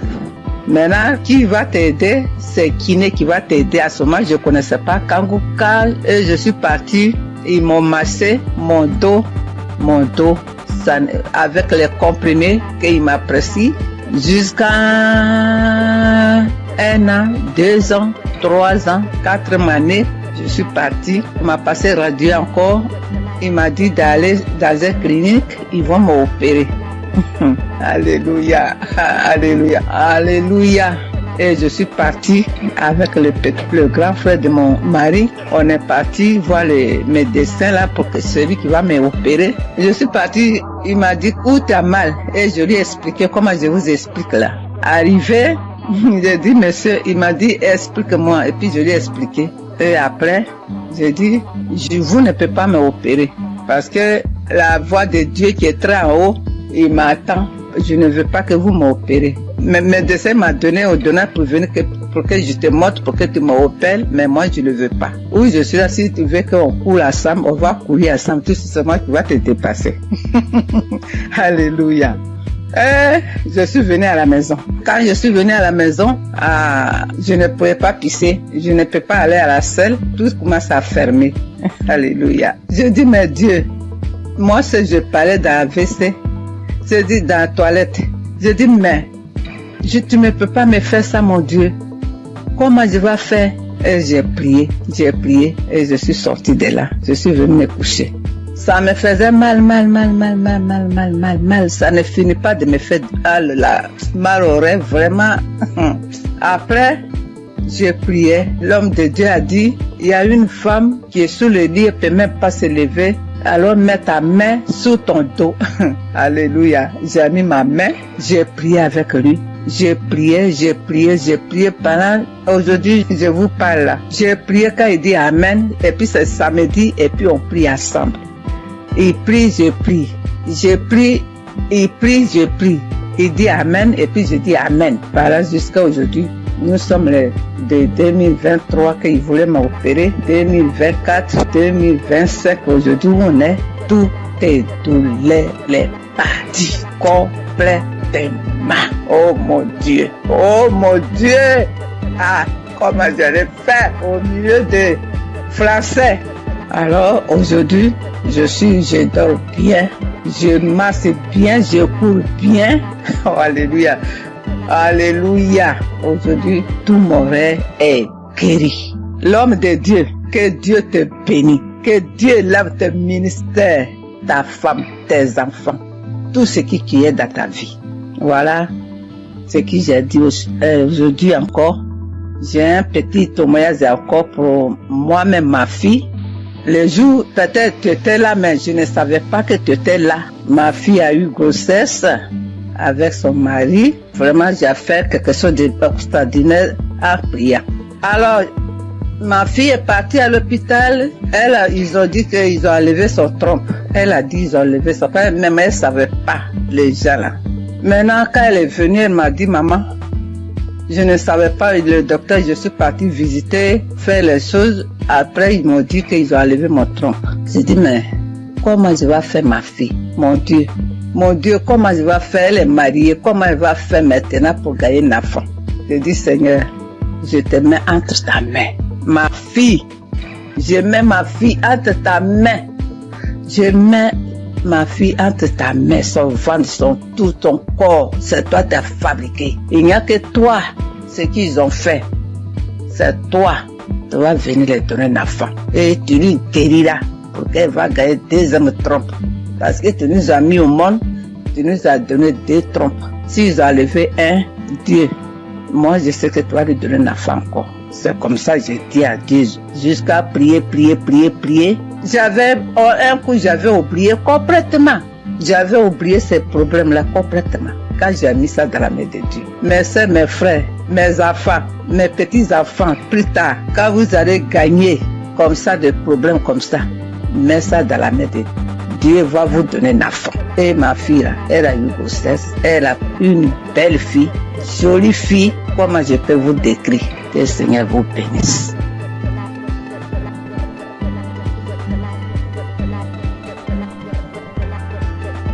K: Maintenant, qui va t'aider? C'est kiné qui va t'aider. À ce moment, je ne connaissais pas Kanguka. Et je suis partie, ils m'ont massé mon dos, ça, avec les comprimés qu'il m'a prescrit jusqu'à 1 an, 2 ans, 3 ans, 4 années. Je suis partie, il m'a passé radio encore. Il m'a dit d'aller dans une clinique, ils vont m'opérer. Alléluia, alléluia, alléluia. Et je suis partie avec le grand frère de mon mari. On est parti voir le médecin là pour que celui qui va m'opérer. Je suis partie il m'a dit où t'as mal et je lui ai expliqué comment je vous explique là. Arrivé, j'ai dit monsieur, il m'a dit explique-moi et puis je lui ai expliqué. Et après, j'ai dit vous ne pouvez pas m'opérer parce que la voix de Dieu qui est très en haut, il m'attend. Je ne veux pas que vous m'opérez. Mes médecin m'a donné ordonnance pour venir pour que je te montre, pour que tu m'opères, mais moi je ne veux pas. Oui, je suis là, si tu veux qu'on coule ensemble, on va courir ensemble, tout simplement tu vas te dépasser. Alléluia. Je suis venue à la maison. Quand je suis venue à la maison, je ne pouvais pas pisser, je ne peux pas aller à la selle, tout commence à fermer. Alléluia. Je dis, mais Dieu, moi si je parlais dans la WC, je dis dans la toilette, je dis, mais tu ne peux pas me faire ça, mon Dieu. Comment je vais faire? Et j'ai prié et je suis sortie de là. Je suis venue me coucher. Ça me faisait mal. Ça ne finit pas de me faire mal au rêve, vraiment. Après, j'ai prié. L'homme de Dieu a dit, il y a une femme qui est sous le lit, elle ne peut même pas se lever. Alors mets ta main sous ton dos. Alléluia. J'ai mis ma main, j'ai prié avec lui. J'ai prié pendant, aujourd'hui je vous parle là. J'ai prié quand il dit Amen, et puis c'est samedi, et puis on prie ensemble. Il prie, je prie. Je prie, il prie, je prie. Il dit Amen, et puis je dis Amen. Voilà jusqu'à aujourd'hui. Nous sommes de 2023 qu'il voulait m'opérer, 2024, 2025, aujourd'hui on est, tout est douleur, les parties complètement. Oh mon Dieu, comment j'allais faire au milieu des Français. Alors aujourd'hui, je dors bien, je marche bien, je cours bien. Oh, alléluia. Alléluia. Aujourd'hui, tout mon rêve est guéri. L'homme de Dieu, que Dieu te bénisse. Que Dieu lave tes ministères, ta femme, tes enfants. Tout ce qui est dans ta vie. Voilà ce que j'ai dit aujourd'hui encore. J'ai un petit témoignage encore pour moi-même, ma fille. Le jour, peut-être tu étais là, mais je ne savais pas que tu étais là. Ma fille a eu grossesse avec son mari. Vraiment, j'ai fait quelque chose d'extraordinaire en priant. Alors, ma fille est partie à l'hôpital. Ils ont dit qu'ils ont enlevé son trompe. Elle a dit qu'ils ont enlevé son trompe, mais elle ne savait pas, les gens là. Maintenant, quand elle est venue, elle m'a dit, maman, je ne savais pas, le docteur, je suis partie visiter, faire les choses. Après, ils m'ont dit qu'ils ont enlevé mon trompe. J'ai dit, mais comment je vais faire ma fille? Mon Dieu, comment je vais faire? Elle est mariée, comment elle va faire maintenant pour gagner un enfant? J'ai dit, Seigneur, je te mets entre ta main. Ma fille, je mets ma fille entre ta main. Je mets ma fille entre ta main, son ventre, tout ton corps. C'est toi qui as fabriqué. Il n'y a que toi, ce qu'ils ont fait. C'est toi. Tu vas venir les donner un enfant. Et tu lui guériras pour qu'elle va gagner 2 hommes trompes. Parce que tu nous as mis au monde, tu nous as donné 2 trompes. S'ils ont enlevé un, Dieu, moi je sais que tu vas lui donner un enfant encore. C'est comme ça que j'ai dit à Dieu, jusqu'à prier. J'avais, un coup j'avais oublié complètement. J'avais oublié ces problèmes-là complètement. Quand j'ai mis ça dans la main de Dieu. Mes soeurs, mes frères, mes enfants, mes petits-enfants, plus tard, quand vous allez gagner comme ça, des problèmes comme ça, mets ça dans la main de Dieu. Dieu va vous donner un enfant. Et ma fille, là, elle a eu grossesse. Elle a une belle fille, jolie fille. Comment je peux vous décrire? Que le Seigneur vous bénisse.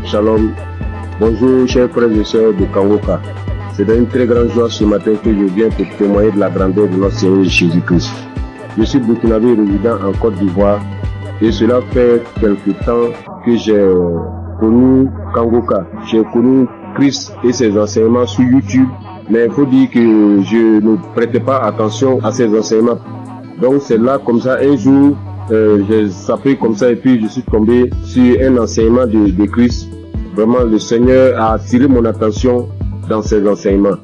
G: Shalom. Bonjour, chers frères et sœurs de Kangoka. C'est une très grande joie ce matin que je viens pour témoigner de la grandeur de notre Seigneur Jésus-Christ. Je suis burkinabé résident en Côte d'Ivoire et cela fait quelque temps que j'ai connu Kangoka. J'ai connu Christ et ses enseignements sur YouTube, mais il faut dire que je ne prêtais pas attention à ses enseignements. Donc c'est là comme ça, un jour, j'ai zappé comme ça et puis je suis tombé sur un enseignement de Christ. Vraiment, le Seigneur a attiré mon attention dans ses enseignements.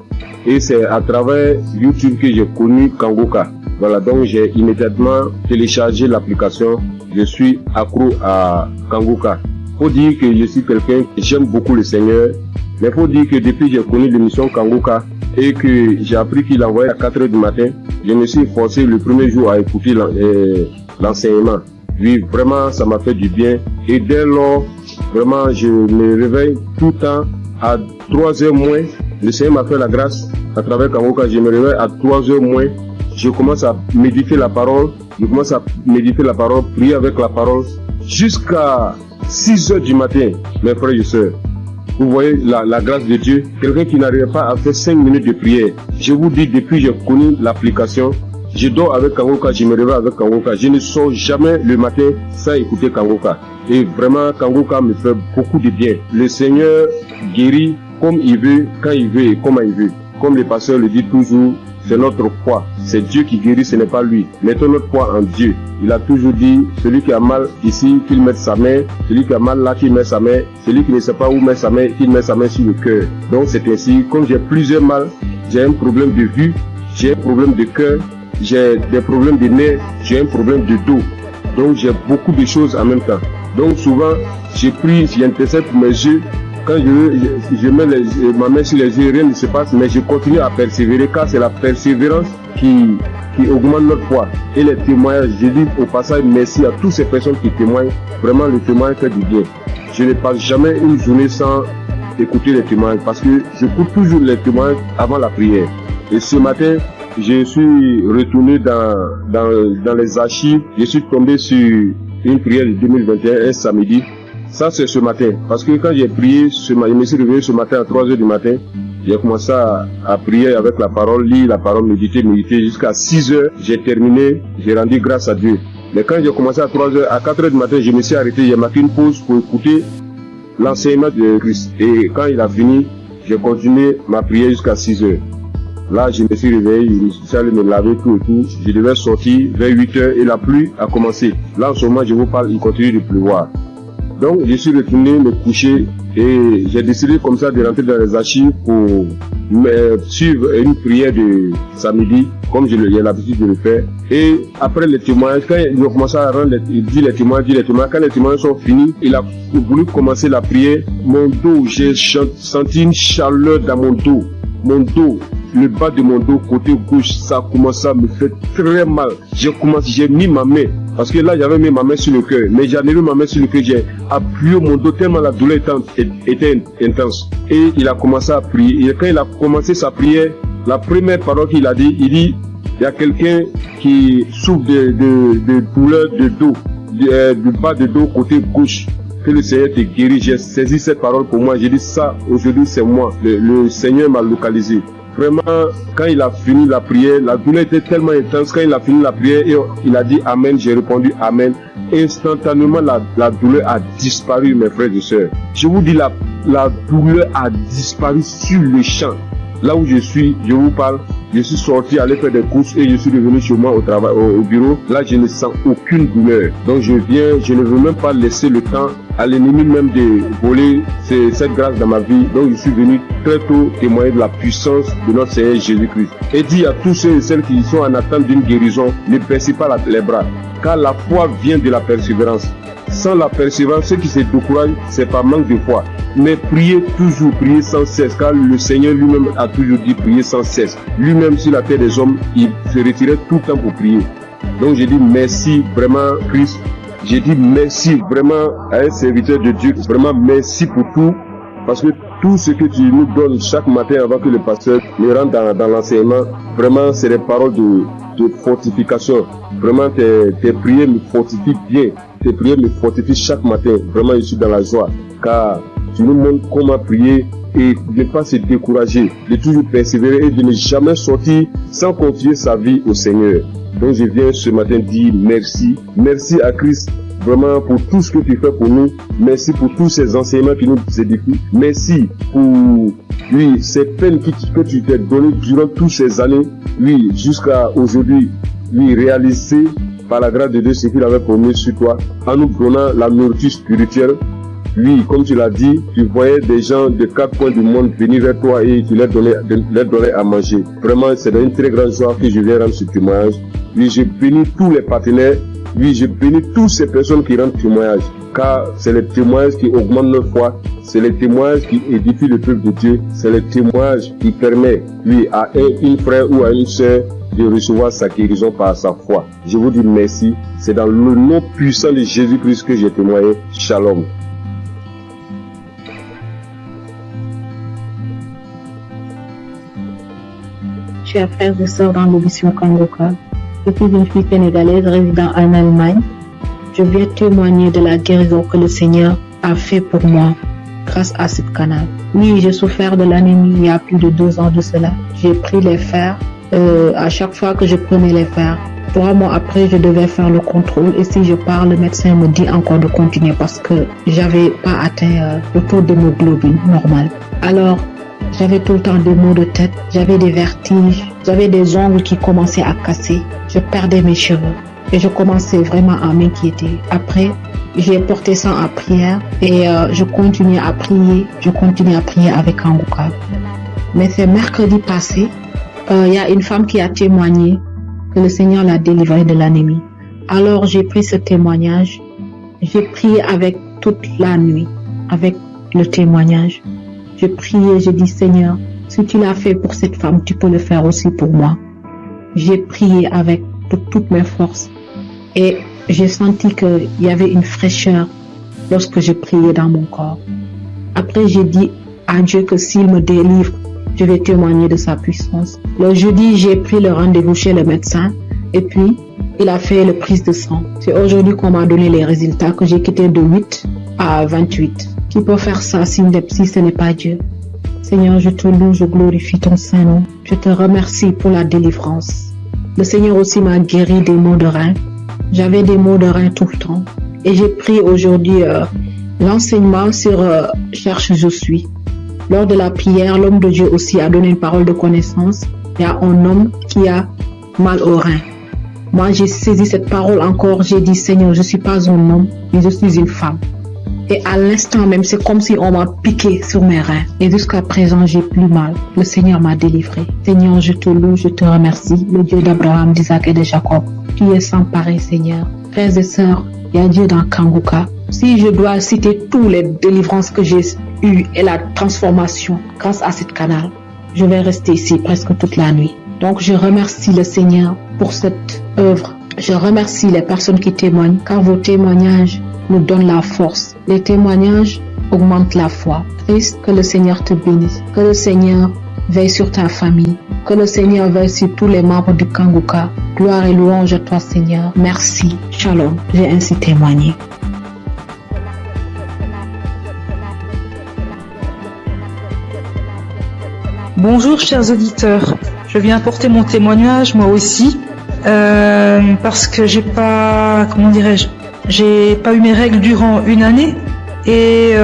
G: Et c'est à travers YouTube que j'ai connu Kangoka. Voilà, donc j'ai immédiatement téléchargé l'application. Je suis accro à Kangoka.
L: Faut dire que je suis quelqu'un qui j'aime beaucoup le Seigneur, mais faut dire que depuis que j'ai connu l'émission Kangoka et que j'ai appris qu'il envoyait à 4 h du matin, je me suis forcé le premier jour à écouter l'enseignement. Oui, vraiment, ça m'a fait du bien. Et dès lors, vraiment, je me réveille tout le temps à 3 h moins. Le Seigneur m'a fait la grâce à travers Kangoka. Je me réveille à 3 h moins. Je commence à méditer la parole. Prier avec la parole, jusqu'à 6 h du matin, mes frères et sœurs. Vous voyez la grâce de Dieu. Quelqu'un qui n'arrive pas à faire 5 minutes de prière. Je vous dis, depuis que j'ai connu l'application, je dors avec Kangoka, je me réveille avec Kangoka. Je ne sors jamais le matin sans écouter Kangoka. Et vraiment, Kangoka me fait beaucoup de bien. Le Seigneur guérit comme il veut, quand il veut et comment il veut. Comme le pasteur le dit toujours, c'est notre foi. C'est Dieu qui guérit, ce n'est pas lui. Mettons notre foi en Dieu. Il a toujours dit, celui qui a mal ici, qu'il mette sa main. Celui qui a mal là, qu'il mette sa main. Celui qui ne sait pas où mettre sa main, qu'il mette sa main sur le cœur. Donc c'est ainsi, comme j'ai plusieurs mal, j'ai un problème de vue, j'ai un problème de cœur, j'ai des problèmes de nerfs, j'ai un problème de dos. Donc j'ai beaucoup de choses en même temps. Donc souvent, j'ai pris, j'intercède pour mes yeux. Quand je mets ma main sur les yeux, rien ne se passe, mais je continue à persévérer, car c'est la persévérance qui augmente notre foi. Et les témoignages, je dis au passage merci à toutes ces personnes qui témoignent. Vraiment, le témoignage fait du bien. Je ne passe jamais une journée sans écouter les témoignages, parce que j'écoute toujours les témoignages avant la prière. Et ce matin, je suis retourné dans les archives, je suis tombé sur une prière de 2021, un samedi. Ça, c'est ce matin. Parce que quand j'ai prié, je me suis réveillé ce matin à 3 h du matin. J'ai commencé à prier avec la parole, lire la parole, méditer jusqu'à 6 h. J'ai terminé, j'ai rendu grâce à Dieu. Mais quand j'ai commencé à 3 h, à 4 h du matin, je me suis arrêté, j'ai marqué une pause pour écouter l'enseignement de Christ. Et quand il a fini, j'ai continué ma prière jusqu'à 6 h. Là, je me suis réveillé, je suis allé me laver tout et tout. Je devais sortir vers 8 h et la pluie a commencé. Là, en ce moment, je vous parle, il continue de pleuvoir. Donc, je suis retourné me coucher et j'ai décidé comme ça de rentrer dans les archives pour suivre une prière de samedi, comme j'ai l'habitude de le faire. Et après les témoignages, quand il a commencé à rendre, il dit les témoignages, quand les témoignages sont finis, il a voulu commencer la prière. Mon dos, j'ai senti une chaleur dans mon dos. Mon dos, le bas de mon dos, côté gauche, ça a commencé à me faire très mal. J'ai mis ma main, parce que là j'avais mis ma main sur le cœur, mais j'en ai mis ma main sur le cœur, j'ai appuyé mon dos tellement la douleur était intense. Et il a commencé à prier. Et quand il a commencé sa prière, la première parole qu'il a dit, il dit, il y a quelqu'un qui souffre de douleur de dos, du bas de dos côté gauche. Que le Seigneur te guérit. J'ai saisi cette parole pour moi. J'ai dit ça, aujourd'hui c'est moi. Le Seigneur m'a localisé. Vraiment, quand il a fini la prière, la douleur était tellement intense. Quand il a fini la prière, il a dit Amen. J'ai répondu Amen. Instantanément, la douleur a disparu, mes frères et sœurs. Je vous dis, la douleur a disparu sur le champ. Là où je suis, je vous parle, je suis sorti aller faire des courses et je suis revenu chez moi au bureau. Là, je ne sens aucune douleur. Donc, je ne veux même pas laisser le temps à l'ennemi même de voler cette grâce dans ma vie. Donc, je suis venu très tôt témoigner de la puissance de notre Seigneur Jésus-Christ. Et dit à tous ceux et celles qui sont en attente d'une guérison, ne baissez pas les bras. Car la foi vient de la persévérance. Sans la persévérance, ceux qui se découragent, c'est par manque de foi. Mais priez toujours, priez sans cesse, car le Seigneur lui-même a toujours dit prier sans cesse. Lui-même sur la terre des hommes, il se retirait tout le temps pour prier. Donc j'ai dit merci vraiment Christ. J'ai dit merci vraiment à un serviteur de Dieu. Vraiment merci pour tout. Parce que tout ce que tu nous donnes chaque matin avant que le pasteur ne rentre dans l'enseignement, vraiment c'est des paroles de fortification. Vraiment tes prières me fortifient bien. Tes prières me fortifient chaque matin. Vraiment je suis dans la joie. Car tu nous montres comment prier et de ne pas se décourager, de toujours persévérer et de ne jamais sortir sans confier sa vie au Seigneur. Donc je viens ce matin dire merci. Merci à Christ vraiment pour tout ce que tu fais pour nous. Merci pour tous ces enseignements qui nous édifient. Merci pour ces peines que tu t'es données durant toutes ces années. Jusqu'à aujourd'hui, réaliser par la grâce de Dieu ce qu'il avait promis sur toi, en nous donnant la nourriture spirituelle. Comme tu l'as dit, tu voyais des gens de 4 coins du monde venir vers toi et tu leur donnais à manger. Vraiment, c'est une très grande joie que je viens rendre ce témoignage. Je bénis tous les partenaires Oui, je bénis toutes ces personnes qui rendent témoignage, car c'est les témoignages qui augmentent notre foi, c'est les témoignages qui édifient le peuple de Dieu, c'est les témoignages qui permettent, oui, à une frère ou à une sœur de recevoir sa guérison par sa foi. Je vous dis merci. C'est dans le nom puissant de Jésus-Christ que j'ai témoigné. Shalom.
I: Chers frères et sœurs dans l'émission Kangoka, je suis une fille sénégalaise résidant en Allemagne. Je viens témoigner de la guérison que le Seigneur a fait pour moi grâce à ce canal. Oui, j'ai souffert de l'anémie il y a plus de 2 ans de cela. J'ai pris les fers. À chaque fois que je prenais les fers, 3 mois après, je devais faire le contrôle. Et si je pars, le médecin me dit encore de continuer parce que j'avais pas atteint le taux d'hémoglobine normal. Alors, j'avais tout le temps des maux de tête, j'avais des vertiges, j'avais des ongles qui commençaient à casser, je perdais mes cheveux et je commençais vraiment à m'inquiéter. Après, j'ai porté ça en prière et je continuais à prier avec Kangoka. Mais c'est mercredi passé, il y a une femme qui a témoigné que le Seigneur l'a délivrée de l'anémie. Alors j'ai pris ce témoignage, j'ai prié avec toute la nuit, avec le témoignage. J'ai prié, j'ai dit Seigneur, si tu l'as fait pour cette femme, tu peux le faire aussi pour moi. J'ai prié avec toutes mes forces et j'ai senti qu'il y avait une fraîcheur lorsque je priais dans mon corps. Après, j'ai dit à Dieu que s'il me délivre, je vais témoigner de sa puissance. Le jeudi, j'ai pris le rendez-vous chez le médecin et puis il a fait le prise de sang. C'est aujourd'hui qu'on m'a donné les résultats que j'ai quitté de 8 à 28. Qui peut faire ça si ce n'est pas Dieu? Seigneur, je te loue, je glorifie ton Saint-Nom. Je te remercie pour la délivrance. Le Seigneur aussi m'a guéri des maux de rein. J'avais des maux de rein tout le temps. Et j'ai pris aujourd'hui l'enseignement sur Cherche je suis. Lors de la prière, l'homme de Dieu aussi a donné une parole de connaissance. Il y a un homme qui a mal au rein. Moi, j'ai saisi cette parole encore. J'ai dit, Seigneur, je ne suis pas un homme, mais je suis une femme. Et à l'instant même, c'est comme si on m'a piqué sur mes reins. Et jusqu'à présent, j'ai plus mal. Le Seigneur m'a délivré. Seigneur, je te loue, je te remercie. Le Dieu d'Abraham, d'Isaac et de Jacob. Tu es sans pareil, Seigneur. Frères et sœurs, il y a Dieu dans Kangoka. Si je dois citer toutes les délivrances que j'ai eues et la transformation grâce à cette canal, je vais rester ici presque toute la nuit. Donc, je remercie le Seigneur pour cette œuvre. Je remercie les personnes qui témoignent, car vos témoignages nous donnent la force. Les témoignages augmentent la foi. Christ, que le Seigneur te bénisse. Que le Seigneur veille sur ta famille. Que le Seigneur veille sur tous les membres du Kangoka. Gloire et louange à toi, Seigneur. Merci. Shalom. J'ai ainsi témoigné.
M: Bonjour chers auditeurs, je viens apporter mon témoignage moi aussi parce que j'ai pas eu mes règles durant une année et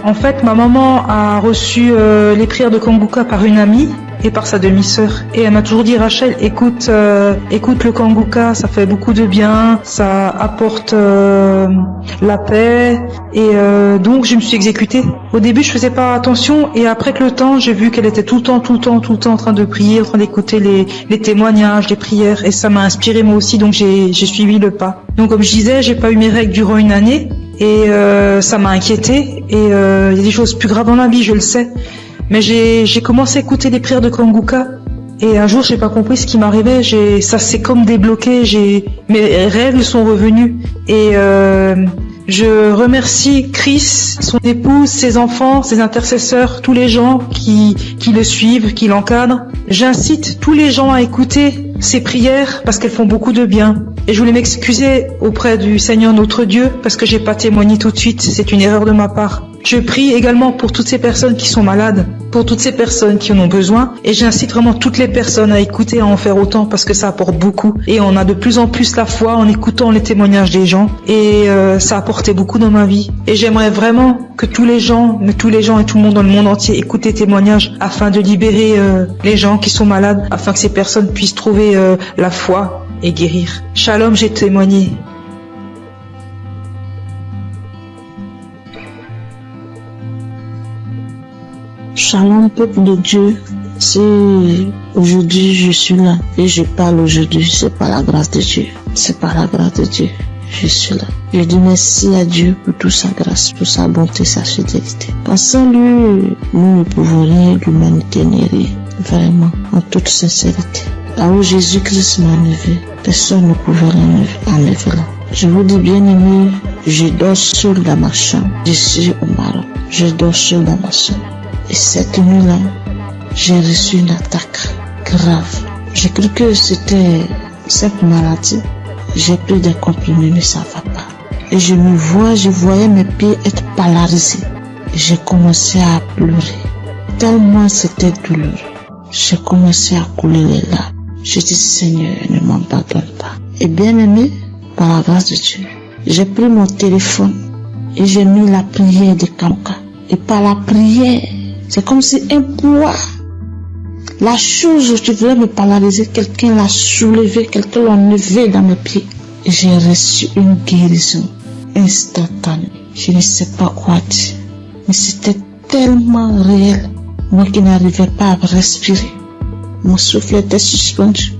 M: en fait ma maman a reçu les prières de Kangoka par une amie et par sa demi-sœur et elle m'a toujours dit Rachel écoute le Kangoka, ça fait beaucoup de bien, ça apporte la paix et donc je me suis exécutée. Au début je faisais pas attention et après que le temps j'ai vu qu'elle était tout le temps en train de prier, en train d'écouter les témoignages, les prières et ça m'a inspiré moi aussi donc j'ai suivi le pas. Donc comme je disais j'ai pas eu mes règles durant une année et ça m'a inquiétée et il y a des choses plus graves dans la vie je le sais. Mais j'ai commencé à écouter les prières de Kangoka et un jour j'ai pas compris ce qui m'arrivait, ça s'est comme débloqué, mes règles sont revenues et je remercie Chris, son épouse, ses enfants, ses intercesseurs, tous les gens qui le suivent, qui l'encadrent. J'incite tous les gens à écouter ces prières parce qu'elles font beaucoup de bien. Et je voulais m'excuser auprès du Seigneur notre Dieu parce que j'ai pas témoigné tout de suite, c'est une erreur de ma part. Je prie également pour toutes ces personnes qui sont malades, pour toutes ces personnes qui en ont besoin et j'incite vraiment toutes les personnes à écouter, à en faire autant parce que ça apporte beaucoup et on a de plus en plus la foi en écoutant les témoignages des gens et ça a apporté beaucoup dans ma vie et j'aimerais vraiment que tous les gens et tout le monde dans le monde entier écoutent les témoignages afin de libérer les gens qui sont malades, afin que ces personnes puissent trouver la foi et guérir. Shalom, j'ai témoigné.
N: Shalom, peuple de Dieu.
I: Si aujourd'hui je suis là et je parle aujourd'hui, c'est par la grâce de Dieu. C'est par la grâce de Dieu. Je suis là. Je dis merci à Dieu pour toute sa grâce, pour sa bonté, sa fidélité. Sans lui, nous ne pouvons rien, l'humanité n'est rien. Vraiment, en toute sincérité. Là où Jésus-Christ m'a enlevé, personne ne pouvait enlever là. Je vous dis bien aimé, je dors seul dans ma chambre. Je suis au Maroc. Je dors seul dans ma chambre. Et cette nuit-là, j'ai reçu une attaque grave. J'ai cru que c'était cette maladie. J'ai pris des comprimés, mais ça va pas. Et je voyais mes pieds être polarisés. Et j'ai commencé à pleurer. Tellement c'était douloureux. J'ai commencé à couler les larmes. Je dis, Seigneur, ne m'abandonne pas. Et bien aimé, par la grâce de Dieu, j'ai pris mon téléphone et j'ai mis la prière de Kanguka. Et par la prière, c'est comme si un poids, la chose qui voulait me polariser, quelqu'un l'a soulevé, quelqu'un l'a enlevé dans mes pieds. Et j'ai reçu une guérison instantanée. Je ne sais pas quoi dire, mais c'était tellement réel. Moi qui n'arrivais pas à respirer, mon souffle était suspendu.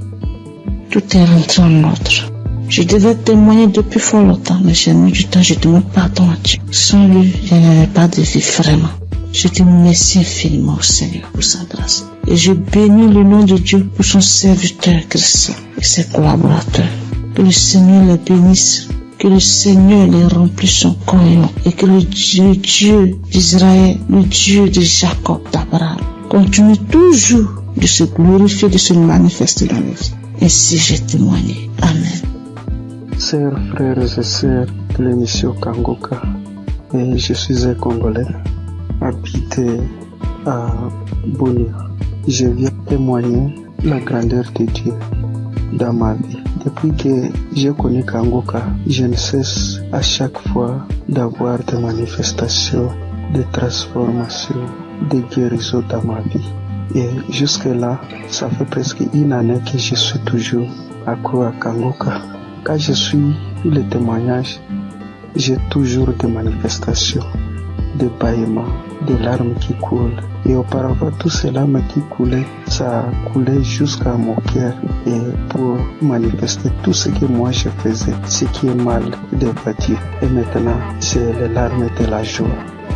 I: Tout est rentré en ordre. Je devais témoigner depuis fort longtemps, mais j'ai mis du temps, je demande pardon à Dieu. Sans lui, je n'avais pas de vie vraiment. Je dis merci infiniment au Seigneur pour sa grâce. Et je bénis le nom de Dieu pour son serviteur Christ et ses collaborateurs. Que le Seigneur les bénisse, que le Seigneur les remplisse son cœur et que le Dieu d'Israël, le Dieu de Jacob, d'Abraham, continue toujours de se glorifier, de se manifester dans nos vies. Ainsi j'ai témoigné. Amen.
N: Chers frères et sœurs de l'émission Kanguka, et je suis un Congolais, habité à Bunia. Je viens témoigner la grandeur de Dieu dans ma vie. Depuis que j'ai connu Kanguka, je ne cesse à chaque fois d'avoir des manifestations, de transformations, de guérisons dans ma vie. Et jusque-là, ça fait presque une année que je suis toujours accro à Kanguka. Quand je suis le témoignage, j'ai toujours des manifestations, des bâillements, des larmes qui coulent. Et auparavant, tout ces larmes qui coulaient, ça coulait jusqu'à mon cœur. Et pour manifester tout ce que moi je faisais, ce qui est mal devant Dieu. Et maintenant, c'est les larmes de la joie.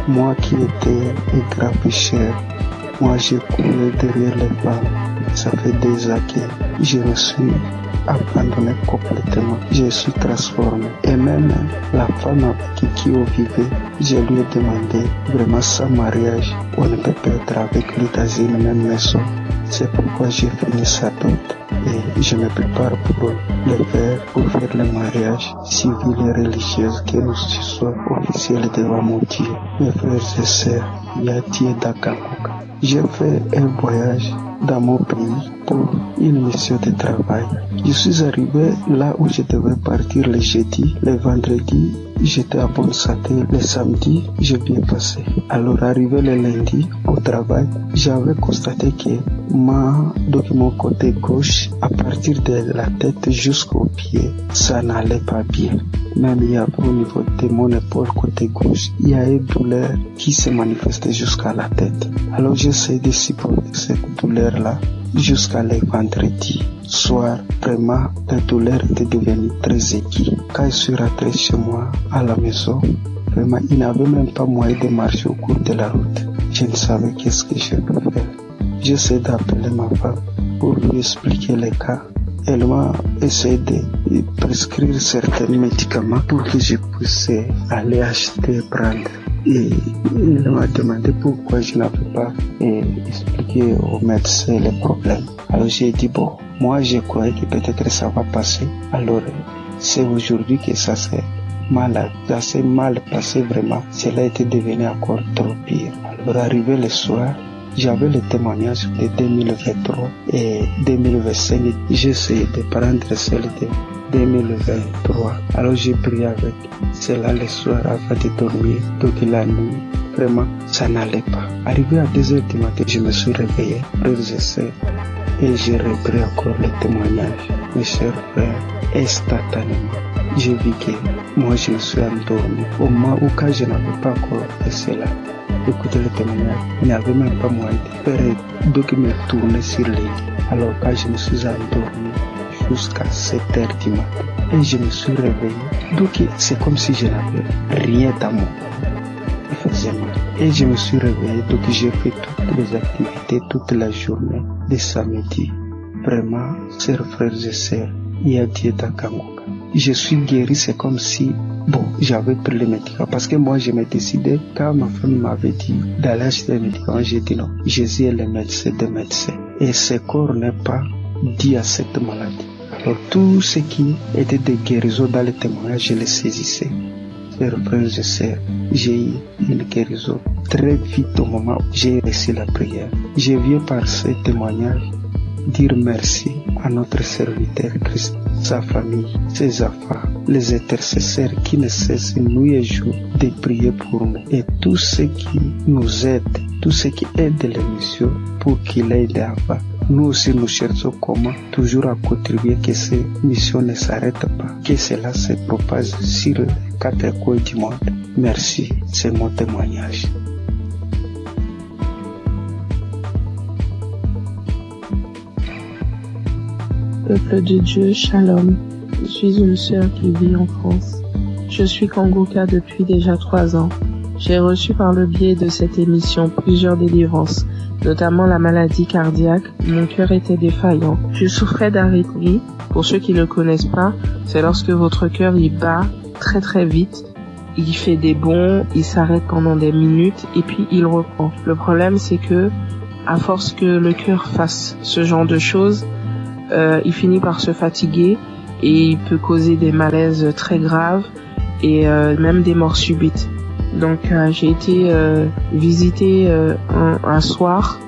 N: Moi qui étais un grand pécheur, moi j'ai coulé derrière les femmes. Ça fait des années que je me suis abandonné complètement. Je suis transformé. Et même la femme avec qui on vivait, je lui ai demandé vraiment sans mariage, on ne peut pas être avec lui dans une même maison. C'est pourquoi j'ai fini sa dot et je me prépare pour le faire, pour faire le mariage civil et religieux, que nous soyons officiels devant mon Dieu. Mes frères et sœurs, il y a Dieu dans Kanguka. J'ai fait un voyage dans mon pays pour une mission de travail. Je suis arrivé là où je devais partir le jeudi, le vendredi, j'étais à bonne santé, le samedi, j'ai bien passé. Alors arrivé le lundi au travail, j'avais constaté que mon côté gauche, à partir de la tête jusqu'au pied, ça n'allait pas bien. Même il y a au niveau de mon épaule côté gauche, il y a une douleur qui se manifestait jusqu'à la tête. Alors j'essaie de supporter cette douleur-là jusqu'à le vendredi soir. Vraiment, la douleur était devenue très aiguë. Quand je suis rentré chez moi à la maison, vraiment, il n'avait même pas moyen de marcher au cours de la route. Je ne savais qu'est-ce que je peux faire. J'essaie d'appeler ma femme pour lui expliquer les cas. Elle m'a essayé de prescrire certains médicaments pour que je puisse aller acheter et prendre. Et il m'a demandé pourquoi je n'avais pas expliqué au médecin les problèmes. Alors j'ai dit bon, moi je croyais que peut-être ça va passer. Alors c'est aujourd'hui que ça s'est mal passé vraiment. Cela était devenu encore trop pire. Alors arrivé le soir, j'avais le témoignage de 2023 et 2025. J'ai essayé de prendre celle de 2023. Alors j'ai prié avec cela le soir avant de dormir. Donc la nuit, vraiment, ça n'allait pas. Arrivé à 2h du matin, je me suis réveillé, et j'ai repris encore le témoignage. Mes chers frères, instantanément, j'ai vu que moi je me suis endormi. Au moment où quand je n'avais pas encore fait cela, écoutez le témoignage, il n'y avait même pas moyen de faire donc me tourner sur les lits. Alors quand je me suis endormi jusqu'à 7h du matin et je me suis réveillé, donc c'est comme si je n'avais rien dans mon corps. Il faisait mal. Et je me suis réveillé, donc j'ai fait toutes les activités toute la journée de samedi. Vraiment, chers frères et sœurs, il y a Dieu dans Kangoka. Je suis guéri, c'est comme si, j'avais pris les médicaments. Parce que moi, je me décidais, quand ma femme m'avait dit d'aller acheter les médicaments, j'ai dit non. Jésus est le médecin des médecins. Et ce corps n'est pas dit à cette maladie. Alors, tout ce qui était de guérison dans les témoignages, je les saisissais. Chers frères et sœurs, j'ai eu une guérison très vite au moment où j'ai reçu la prière. Je viens par ce témoignage dire merci à notre serviteur Christ, sa famille, ses enfants, les intercesseurs qui ne cessent nuit et jour de prier pour nous et tous ceux qui nous aident, tous ceux qui aident l'émission pour qu'il aille avant. Nous aussi nous cherchons comment toujours à contribuer que ces missions ne s'arrêtent pas, que cela se propage sur les 4 coins du monde. Merci, c'est mon témoignage.
O: Peuple de Dieu, Shalom. Je suis une sœur qui vit en France. Je suis Kangoka depuis déjà 3 ans. J'ai reçu par le biais de cette émission plusieurs délivrances, notamment la maladie cardiaque. Mon cœur était défaillant. Je souffrais d'arythmie. Pour ceux qui ne le connaissent pas, c'est lorsque votre cœur il bat très très vite. Il fait des bonds, il s'arrête pendant des minutes et puis il reprend. Le problème c'est que, à force que le cœur fasse ce genre de choses, il finit par se fatiguer et il peut causer des malaises très graves et même des morts subites. Donc j'ai été visitée un soir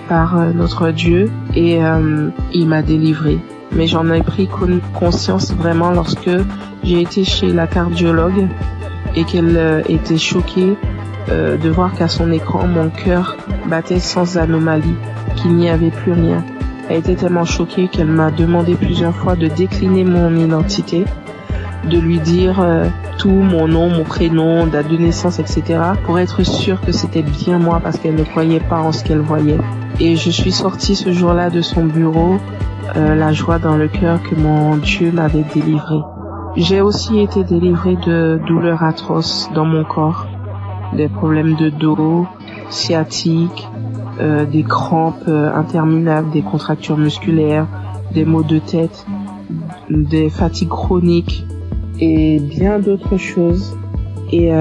O: par notre Dieu et il m'a délivrée. Mais j'en ai pris conscience vraiment lorsque j'ai été chez la cardiologue et qu'elle était choquée de voir qu'à son écran mon cœur battait sans anomalie, qu'il n'y avait plus rien. Elle était tellement choquée qu'elle m'a demandé plusieurs fois de décliner mon identité, de lui dire tout, mon nom, mon prénom, date de naissance, etc. pour être sûre que c'était bien moi parce qu'elle ne croyait pas en ce qu'elle voyait. Et je suis sortie ce jour-là de son bureau, la joie dans le cœur que mon Dieu m'avait délivrée. J'ai aussi été délivrée de douleurs atroces dans mon corps, des problèmes de dos, sciatiques, des crampes interminables, des contractures musculaires, des maux de tête, des fatigues chroniques et bien d'autres choses. Et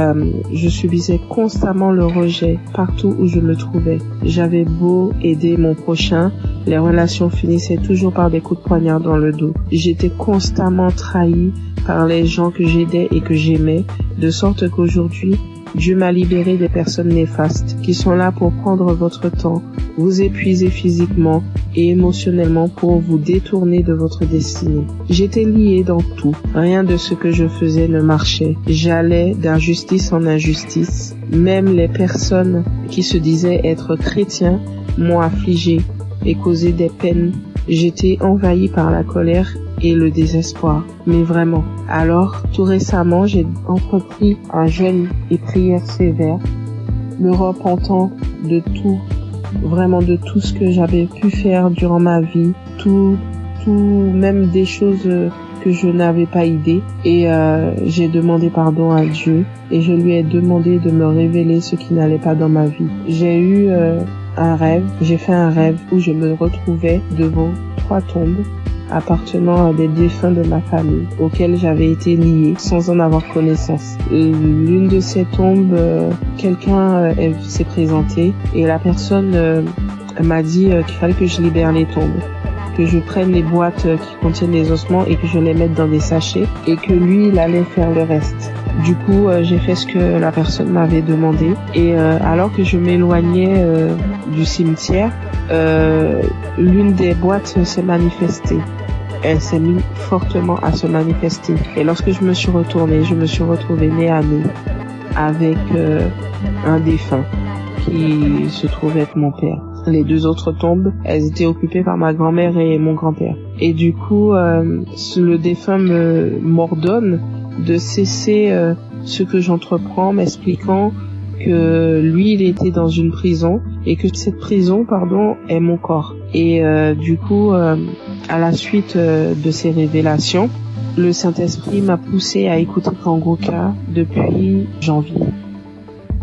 O: je subissais constamment le rejet partout où je me trouvais. J'avais beau aider mon prochain, les relations finissaient toujours par des coups de poignard dans le dos. J'étais constamment trahie par les gens que j'aidais et que j'aimais, de sorte qu'aujourd'hui, Dieu m'a libéré des personnes néfastes qui sont là pour prendre votre temps, vous épuiser physiquement et émotionnellement pour vous détourner de votre destinée. J'étais liée dans tout. Rien de ce que je faisais ne marchait. J'allais d'injustice en injustice. Même les personnes qui se disaient être chrétiens m'ont affligée et causé des peines. J'étais envahie par la colère et le désespoir. Mais vraiment. Alors, tout récemment, j'ai entrepris un jeûne et prière sévère, me repentant de tout, vraiment de tout ce que j'avais pu faire durant ma vie, tout, même des choses que je n'avais pas idée. Et j'ai demandé pardon à Dieu et je lui ai demandé de me révéler ce qui n'allait pas dans ma vie. J'ai eu j'ai fait un rêve où je me retrouvais devant 3 tombes appartenant à des défunts de ma famille auxquels j'avais été liée sans en avoir connaissance. L'une de ces tombes, quelqu'un s'est présenté et la personne m'a dit qu'il fallait que je libère les tombes, que je prenne les boîtes qui contiennent les ossements et que je les mette dans des sachets et que lui, il allait faire le reste. Du coup, j'ai fait ce que la personne m'avait demandé et alors que je m'éloignais du cimetière, l'une des boîtes s'est manifestée. Elle s'est mise fortement à se manifester. Et lorsque je me suis retournée, je me suis retrouvée nez à nez avec un défunt qui se trouvait être mon père. Les 2 autres tombes, elles étaient occupées par ma grand-mère et mon grand-père. Et du coup, le défunt m'ordonne de cesser ce que j'entreprends, m'expliquant que lui, il était dans une prison et que cette prison, est mon corps. Et du coup, à la suite de ces révélations, le Saint-Esprit m'a poussé à écouter Kangoka depuis janvier.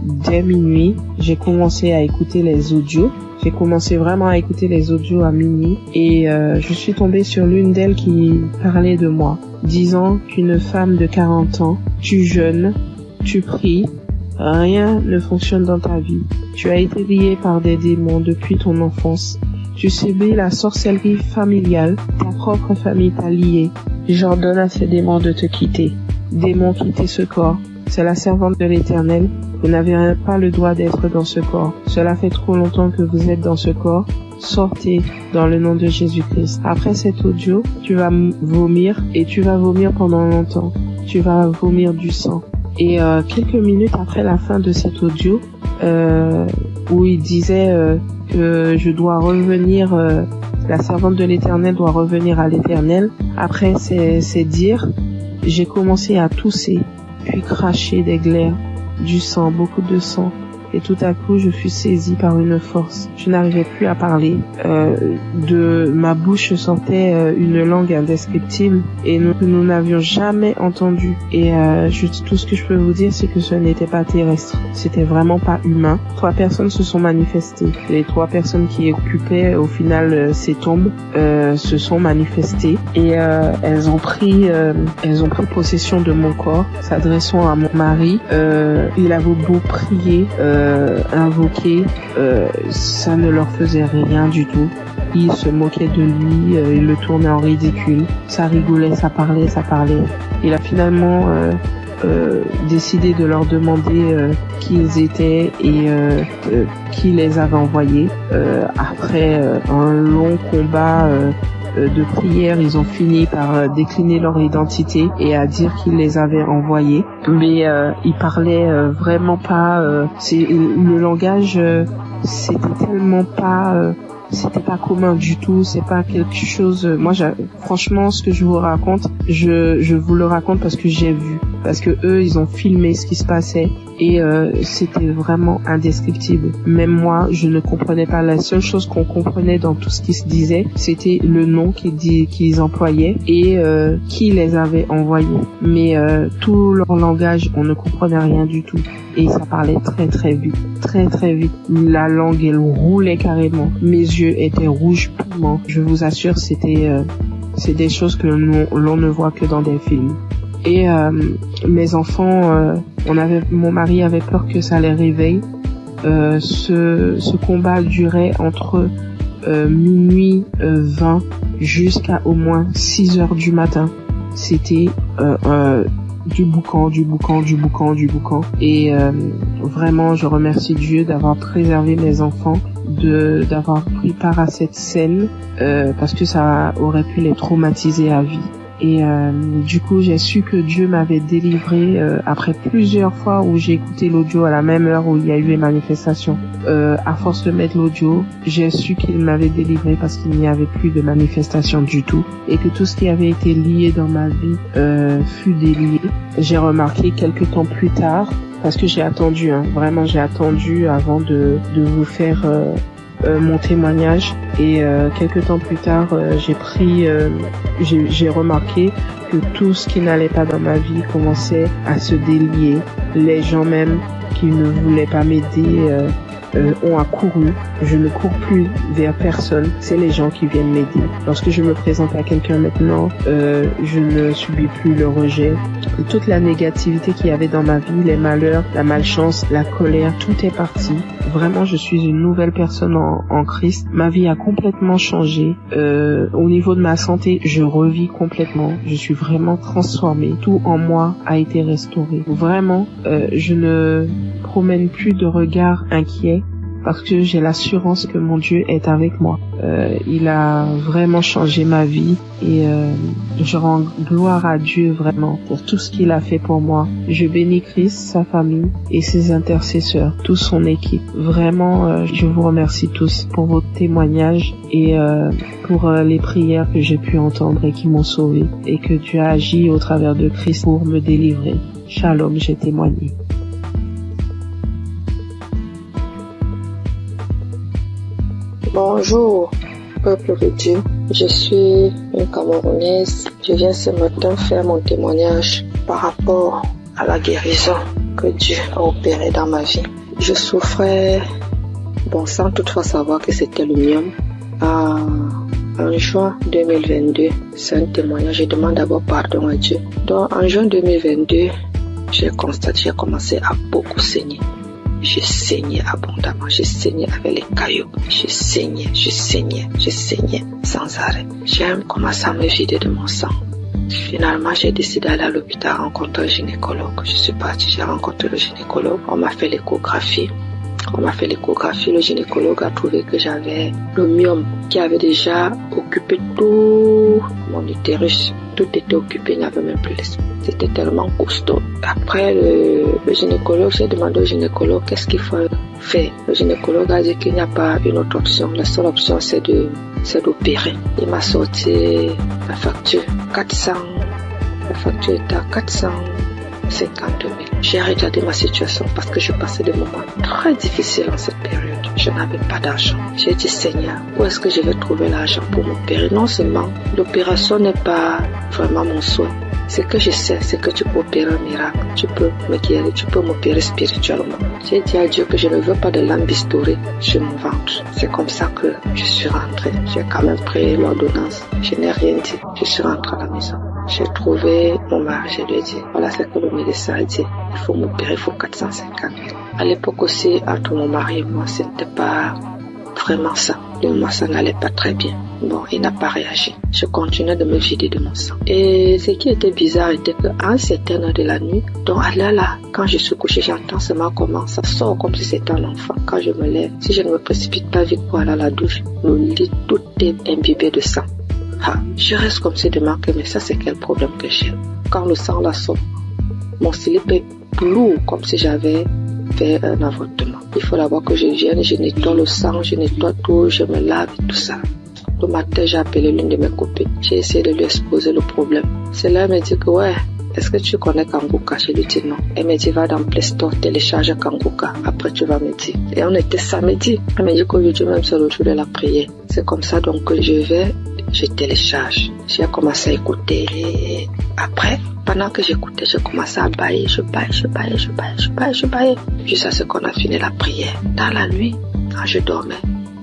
O: Dès minuit, j'ai commencé à écouter les audios. J'ai commencé vraiment à écouter les audios à minuit et je suis tombée sur l'une d'elles qui parlait de moi, disant qu'une femme de 40 ans, tu jeûnes, tu pries, rien ne fonctionne dans ta vie. Tu as été lié par des démons depuis ton enfance. Tu subis la sorcellerie familiale, ta propre famille t'a lié. J'ordonne à ces démons de te quitter. Démons, quittez ce corps. C'est la servante de l'Éternel. Vous n'avez pas le droit d'être dans ce corps. Cela fait trop longtemps que vous êtes dans ce corps. Sortez dans le nom de Jésus-Christ. Après cet audio, tu vas vomir et tu vas vomir pendant longtemps. Tu vas vomir du sang. Et quelques minutes après la fin de cet audio, où il disait que je dois revenir, la servante de l'Éternel doit revenir à l'Éternel. Après ces dires, j'ai commencé à tousser, puis cracher des glaires, du sang, beaucoup de sang. Et tout à coup, je fus saisie par une force. Je n'arrivais plus à parler. De ma bouche sortait une langue indescriptible et nous n'avions jamais entendu. Et tout ce que je peux vous dire, c'est que ce n'était pas terrestre. C'était vraiment pas humain. 3 personnes se sont manifestées. Les 3 personnes qui occupaient au final ces tombes se sont manifestées et elles ont pris possession de mon corps, s'adressant à mon mari. Il avait beau prier, invoquer, ça ne leur faisait rien du tout. Ils se moquaient de lui, ils le tournaient en ridicule. Ça rigolait, ça parlait. Il a finalement décidé de leur demander qui ils étaient et qui les avait envoyés. Après un long combat de prière, ils ont fini par décliner leur identité et à dire qu'ils les avaient envoyés. Mais ils parlaient vraiment pas. Le langage, c'était tellement pas. C'était pas commun du tout, c'est pas quelque chose. Moi, franchement, ce que je vous raconte, je vous le raconte parce que j'ai vu, parce que eux, ils ont filmé ce qui se passait et c'était vraiment indescriptible. Même moi, je ne comprenais pas. La seule chose qu'on comprenait dans tout ce qui se disait, c'était le nom qu'ils employaient et qui les avait envoyés. Mais tout leur langage, on ne comprenait rien du tout. Et ça parlait très vite, très vite. La langue, elle roulait carrément. Mes yeux étaient rouges piment. Je vous assure, c'est des choses que l'on ne voit que dans des films. Et mes enfants, mon mari avait peur que ça les réveille. Ce combat durait entre minuit 20 jusqu'à au moins 6 heures du matin. C'était du boucan. Et vraiment, je remercie Dieu d'avoir préservé mes enfants, d'avoir pris part à cette scène, parce que ça aurait pu les traumatiser à vie. Et du coup, j'ai su que Dieu m'avait délivré après plusieurs fois où j'ai écouté l'audio à la même heure où il y a eu les manifestations. À force de mettre l'audio, j'ai su qu'il m'avait délivré parce qu'il n'y avait plus de manifestations du tout et que tout ce qui avait été lié dans ma vie fut délié. J'ai remarqué quelques temps plus tard, parce que j'ai attendu, vraiment j'ai attendu avant de vous faire mon témoignage et quelques temps plus tard j'ai remarqué que tout ce qui n'allait pas dans ma vie commençait à se délier. Les gens même qui ne voulaient pas m'aider ont accouru. Je ne cours plus vers personne, c'est les gens qui viennent m'aider. Lorsque je me présente à quelqu'un maintenant, je ne subis plus le rejet. Et toute la négativité qu'il y avait dans ma vie, les malheurs, la malchance, la colère, tout est parti. Vraiment, je suis une nouvelle personne en Christ. Ma vie a complètement changé. Au niveau de ma santé, je revis complètement. Je suis vraiment transformée. Tout en moi a été restauré. Vraiment, je ne promène plus de regard inquiet parce que j'ai l'assurance que mon Dieu est avec moi. Il a vraiment changé ma vie et je rends gloire à Dieu vraiment pour tout ce qu'il a fait pour moi. Je bénis Christ, sa famille et ses intercesseurs, toute son équipe. Vraiment, je vous remercie tous pour vos témoignages et pour les prières que j'ai pu entendre et qui m'ont sauvé et que Dieu a agi au travers de Christ pour me délivrer. Shalom, j'ai témoigné.
I: Bonjour, peuple de Dieu. Je suis une Camerounaise. Je viens ce matin faire mon témoignage par rapport à la guérison que Dieu a opérée dans ma vie. Je souffrais, sans toutefois savoir que c'était le myome. En juin 2022, c'est un témoignage. Je demande d'abord pardon à Dieu. Donc, en juin 2022, j'ai commencé à beaucoup saigner. Je saignais abondamment, je saignais avec les cailloux, je saignais sans arrêt. J'ai commencé à me vider de mon sang. Finalement, j'ai décidé d'aller à l'hôpital rencontrer un gynécologue. Je suis partie, j'ai rencontré le gynécologue. On m'a fait l'échographie. Le gynécologue a trouvé que j'avais le myome qui avait déjà occupé tout mon utérus. Tout était occupé, il n'y avait même plus l'espace. C'était tellement costaud. Après le gynécologue, j'ai demandé au gynécologue qu'est-ce qu'il faut faire. Le gynécologue a dit qu'il n'y a pas une autre option. La seule option, c'est d'opérer. Il m'a sorti la facture. La facture était à 450 000. J'ai regardé ma situation parce que je passais des moments très difficiles en cette période. Je n'avais pas d'argent. J'ai dit, Seigneur, où est-ce que je vais trouver l'argent pour m'opérer? Non seulement l'opération n'est pas vraiment mon souhait. Ce que je sais, c'est que tu peux opérer un miracle. Tu peux me guérir, tu peux m'opérer spirituellement. J'ai dit à Dieu que je ne veux pas de lambistourée sur mon ventre. C'est comme ça que je suis rentrée. J'ai quand même pris l'ordonnance. Je n'ai rien dit. Je suis rentrée à la maison. J'ai trouvé mon mari, je lui ai dit, voilà ce que le médecin a dit. Il faut m'opérer, il faut 450 000. À l'époque aussi, entre mon mari et moi, ce n'était pas vraiment ça. Moi, ça n'allait pas très bien. Il n'a pas réagi. Je continuais de me vider de mon sang. Et ce qui était bizarre était qu'à un certain heure de la nuit, donc là, quand je suis couchée, j'entends seulement comment ça sort comme si c'était un enfant. Quand je me lève, si je ne me précipite pas vite pour aller à la douche, le lit, tout est imbibé de sang. Je reste comme si de marquer, mais ça c'est quel problème que j'ai. Quand le sang la sort, mon slip est lourd comme si j'avais fait un avortement. Il faut d'abord que je vienne, je nettoie le sang, je nettoie tout, je me lave et tout ça. Le matin, j'ai appelé l'une de mes copines. J'ai essayé de lui exposer le problème. Celle-là, elle m'a dit que est-ce que tu connais Kanguka? Je lui ai dit non. Elle m'a dit, va dans Play Store, télécharge Kanguka. Après, tu vas me dire. Et on était samedi. Elle m'a dit qu'aujourd'hui même, c'est le jour de la prière. C'est comme ça, donc, que je télécharge. J'ai commencé à écouter. Et après, pendant que j'écoutais, j'ai commencé à bailler. Je baillais. Jusqu'à ce qu'on a fini la prière. Dans la nuit, quand je dormais,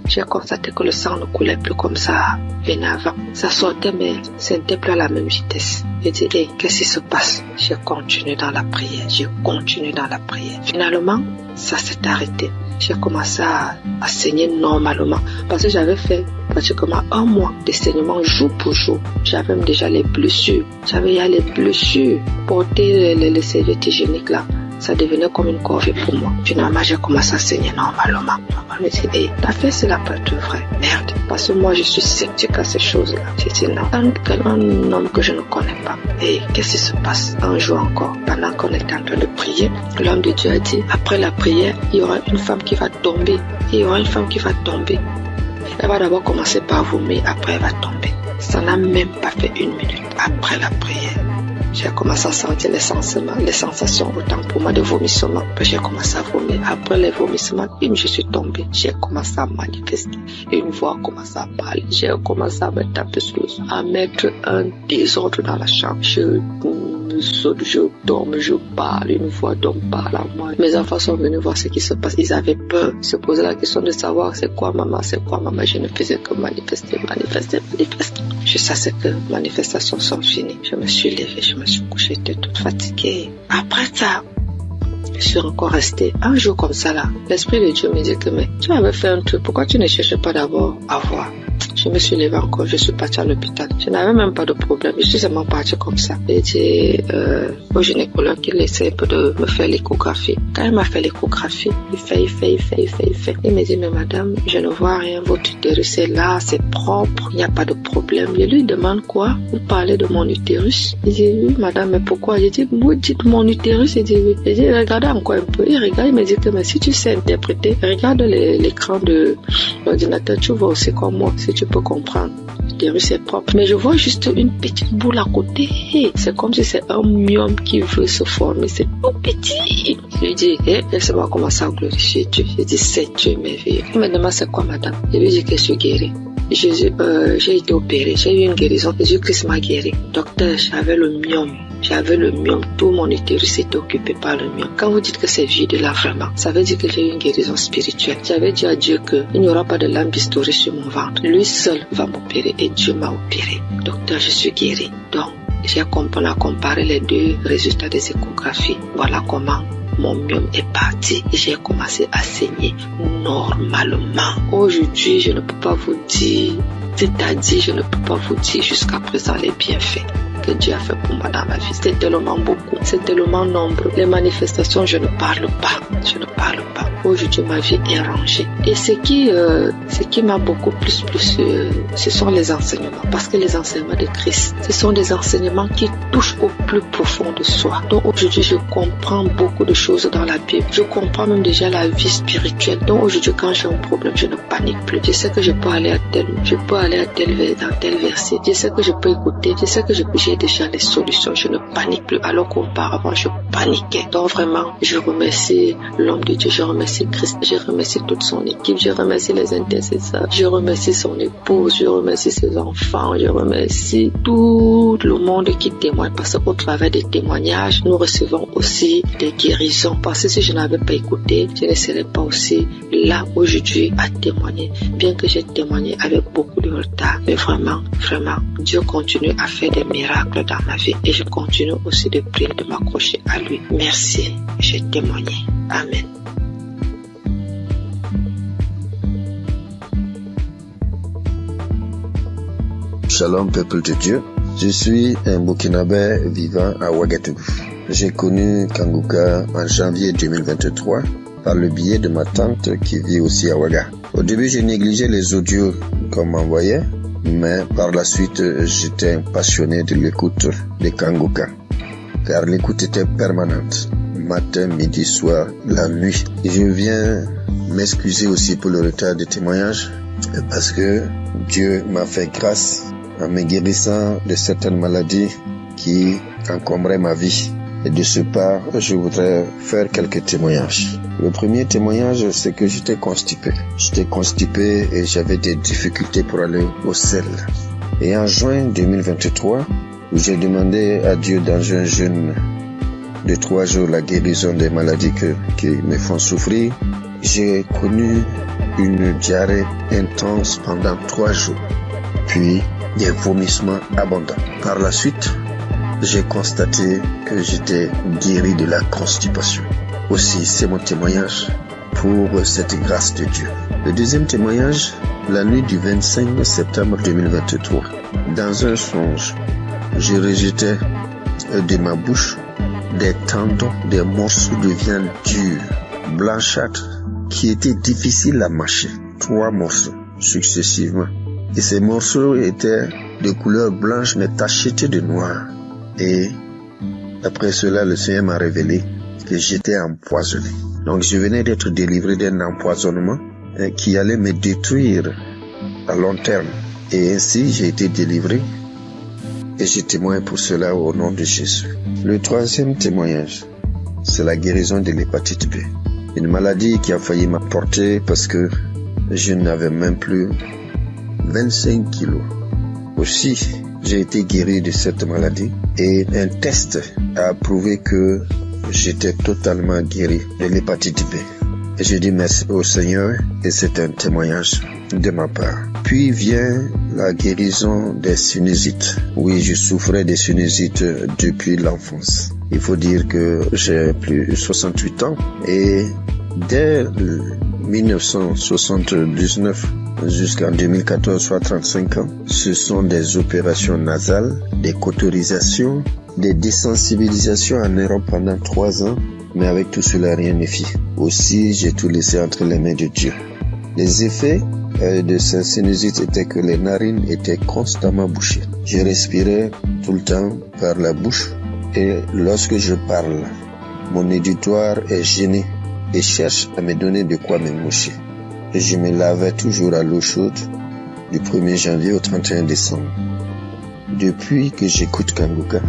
I: j'ai constaté que le sang ne coulait plus comme ça venait avant. Ça sortait, mais ce n'était plus à la même vitesse. J'ai dit, qu'est-ce qui se passe? J'ai continué dans la prière. Finalement, ça s'est arrêté. J'ai commencé à saigner normalement parce que j'avais fait pratiquement un mois de saignement jour pour jour. J'avais même déjà les blessures. Porter les serviettes hygiéniques là, ça devenait comme une corvée pour moi. Finalement, j'ai commencé à saigner normalement. Je me suis dit, t'as fait cela pour être vrai. Merde. Parce que moi, je suis sceptique à ces choses-là. J'ai dit non. Un homme que je ne connais pas. Et qu'est-ce qui se passe? Un jour encore, pendant qu'on était en train de prier, l'homme de Dieu a dit, après la prière, il y aura une femme qui va tomber. Elle va d'abord commencer par vomir, après elle va tomber. Ça n'a même pas fait une minute après la prière. J'ai commencé à sentir les sensations autant pour moi de vomissement. Puis j'ai commencé à vomir. Après les vomissements, je suis tombée. J'ai commencé à manifester. Une voix a commencé à parler. J'ai commencé à me taper sur le sang, à mettre un désordre dans la chambre. Je saute, je dorme, je parle. Une voix d'homme parle à moi. Mes enfants sont venus voir ce qui se passe. Ils avaient peur. Ils se posaient la question de savoir c'est quoi maman. Je ne faisais que manifester. Jusqu'à ce que les manifestations sont finies. Je me suis levée, je me suis couchée, j'étais toute fatiguée. Après ça, je suis encore restée un jour comme ça là. L'Esprit de Dieu me dit que mais tu avais fait un truc, pourquoi tu ne cherches pas d'abord à voir? Je me suis levée encore, je suis partie à l'hôpital. Je n'avais même pas de problème, je suis seulement partie comme ça. J'ai dit au gynécologue qu'il essaie un peu de me faire l'échographie. Quand il m'a fait l'échographie, il fait. Il me dit, mais madame, je ne vois rien, votre utérus est là, c'est propre, il n'y a pas de problème. Je lui demande quoi? Vous parlez de mon utérus? Il dit, oui madame, mais pourquoi? J'ai dit, vous dites mon utérus? Il dit, oui. J'ai dit, regardez encore un peu. Il regarde, il me dit que mais si tu sais interpréter, regarde l'écran de l'ordinateur, tu vois aussi comme moi, si tu peux comprendre. L'utérus est propre. Mais je vois juste une petite boule à côté. C'est comme si c'est un myome qui veut se former. C'est tout petit. Je lui dis, laissez-moi commencer à glorifier Dieu. Je dis, c'est Dieu merveilleux. Il me demande, c'est quoi madame? Je lui dis que je suis guérie. J'ai été opérée, j'ai eu une guérison. Jésus-Christ m'a guéri. Docteur, j'avais le myome. Tout mon utérus était occupé par le myome. Quand vous dites que c'est vide là vraiment, ça veut dire que j'ai eu une guérison spirituelle. J'avais dit à Dieu qu'il n'y aura pas de lampe historique sur mon ventre. Lui seul va m'opérer et Dieu m'a opéré. Docteur, je suis guérie. Donc, on a comparé les deux résultats des échographies. Voilà comment mon myome est parti et j'ai commencé à saigner normalement. Aujourd'hui, je ne peux pas vous dire, c'est-à-dire je ne peux pas vous dire jusqu'à présent les bienfaits que Dieu a fait pour moi dans ma vie. C'est tellement beaucoup, c'est tellement nombreux. Les manifestations, je ne parle pas. Aujourd'hui, ma vie est rangée. Et ce qui m'a beaucoup plus, ce sont les enseignements. Parce que les enseignements de Christ, ce sont des enseignements qui touchent au plus profond de soi. Donc aujourd'hui, je comprends beaucoup de choses dans la Bible. Je comprends même déjà la vie spirituelle. Donc aujourd'hui, quand j'ai un problème, je ne panique plus. Je sais que je peux aller dans tel verset. Je sais que je peux écouter. Je sais que j'ai déjà les solutions. Je ne panique plus. Alors qu'auparavant, je paniquais. Donc vraiment, je remercie l'homme de Dieu. Je remercie Christ, je remercie toute son équipe, je remercie les intercesseurs, je remercie son épouse, je remercie ses enfants, je remercie tout le monde qui témoigne, parce qu'au travers des témoignages, nous recevons aussi des guérisons, parce que si je n'avais pas écouté, je ne serais pas aussi là aujourd'hui à témoigner, bien que j'ai témoigné avec beaucoup de retard. Mais vraiment, Dieu continue à faire des miracles dans ma vie et je continue aussi de prier, de m'accrocher à lui. Merci, j'ai témoigné. Amen.
P: Shalom peuple de Dieu, je suis un Burkinabé vivant à Ouagadougou. J'ai connu Kanguka en janvier 2023 par le biais de ma tante qui vit aussi à Ouaga. Au début, j'ai négligé les audios qu'on m'envoyait, mais par la suite, j'étais passionné de l'écoute de Kanguka, car l'écoute était permanente, matin, midi, soir, la nuit. Et je viens m'excuser aussi pour le retard de témoignage, parce que Dieu m'a fait grâce en me guérissant de certaines maladies qui encombraient ma vie. Et de ce pas, je voudrais faire quelques témoignages. Le premier témoignage, c'est que j'étais constipé. Et j'avais des difficultés pour aller au sel. Et en juin 2023, où j'ai demandé à Dieu dans un jeûne de 3 jours la guérison des maladies qui me font souffrir, j'ai connu une diarrhée intense pendant 3 jours, puis des vomissements abondants. Par la suite, j'ai constaté que j'étais guéri de la constipation. Aussi, c'est mon témoignage pour cette grâce de Dieu. Le deuxième témoignage, la nuit du 25 septembre 2023. Dans un songe, je rejetais de ma bouche des tendons, des morceaux de viande dure, blanchâtre, qui étaient difficiles à mâcher. 3 morceaux successivement. Et ces morceaux étaient de couleur blanche mais tachetés de noir. Et après cela, le Seigneur m'a révélé que j'étais empoisonné. Donc je venais d'être délivré d'un empoisonnement qui allait me détruire à long terme. Et ainsi, j'ai été délivré et je témoigne pour cela au nom de Jésus. Le troisième témoignage, c'est la guérison de l'hépatite B. Une maladie qui a failli m'emporter parce que je n'avais même plus 25 kilos. Aussi, j'ai été guéri de cette maladie et un test a prouvé que j'étais totalement guéri de l'hépatite B. Et j'ai dit merci au Seigneur et c'est un témoignage de ma part. Puis vient la guérison des sinusites. Oui, je souffrais des sinusites depuis l'enfance. Il faut dire que j'ai plus de 68 ans et dès 1979 jusqu'en 2014, soit 35 ans. Ce sont des opérations nasales, des cauterisations, des désensibilisations en Europe pendant 3 ans, mais avec tout cela, rien ne fit. Aussi, j'ai tout laissé entre les mains de Dieu. Les effets de cette sinusite étaient que les narines étaient constamment bouchées. Je respirais tout le temps par la bouche et lorsque je parle, mon auditoire est gêné et cherche à me donner de quoi me moucher. Et je me lavais toujours à l'eau chaude du 1er janvier au 31 décembre. Depuis que j'écoute Kanguka,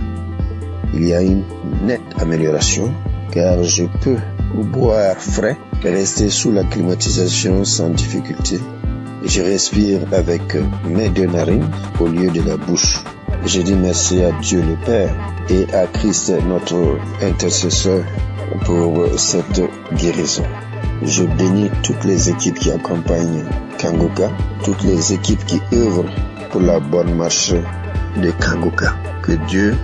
P: il y a une nette amélioration car je peux boire frais et rester sous la climatisation sans difficulté. Je respire avec mes 2 narines au lieu de la bouche. Je dis merci à Dieu le Père et à Christ notre intercesseur pour cette guérison. Je bénis toutes les équipes qui accompagnent Kanguka, toutes les équipes qui œuvrent pour la bonne marche de Kanguka. Que Dieu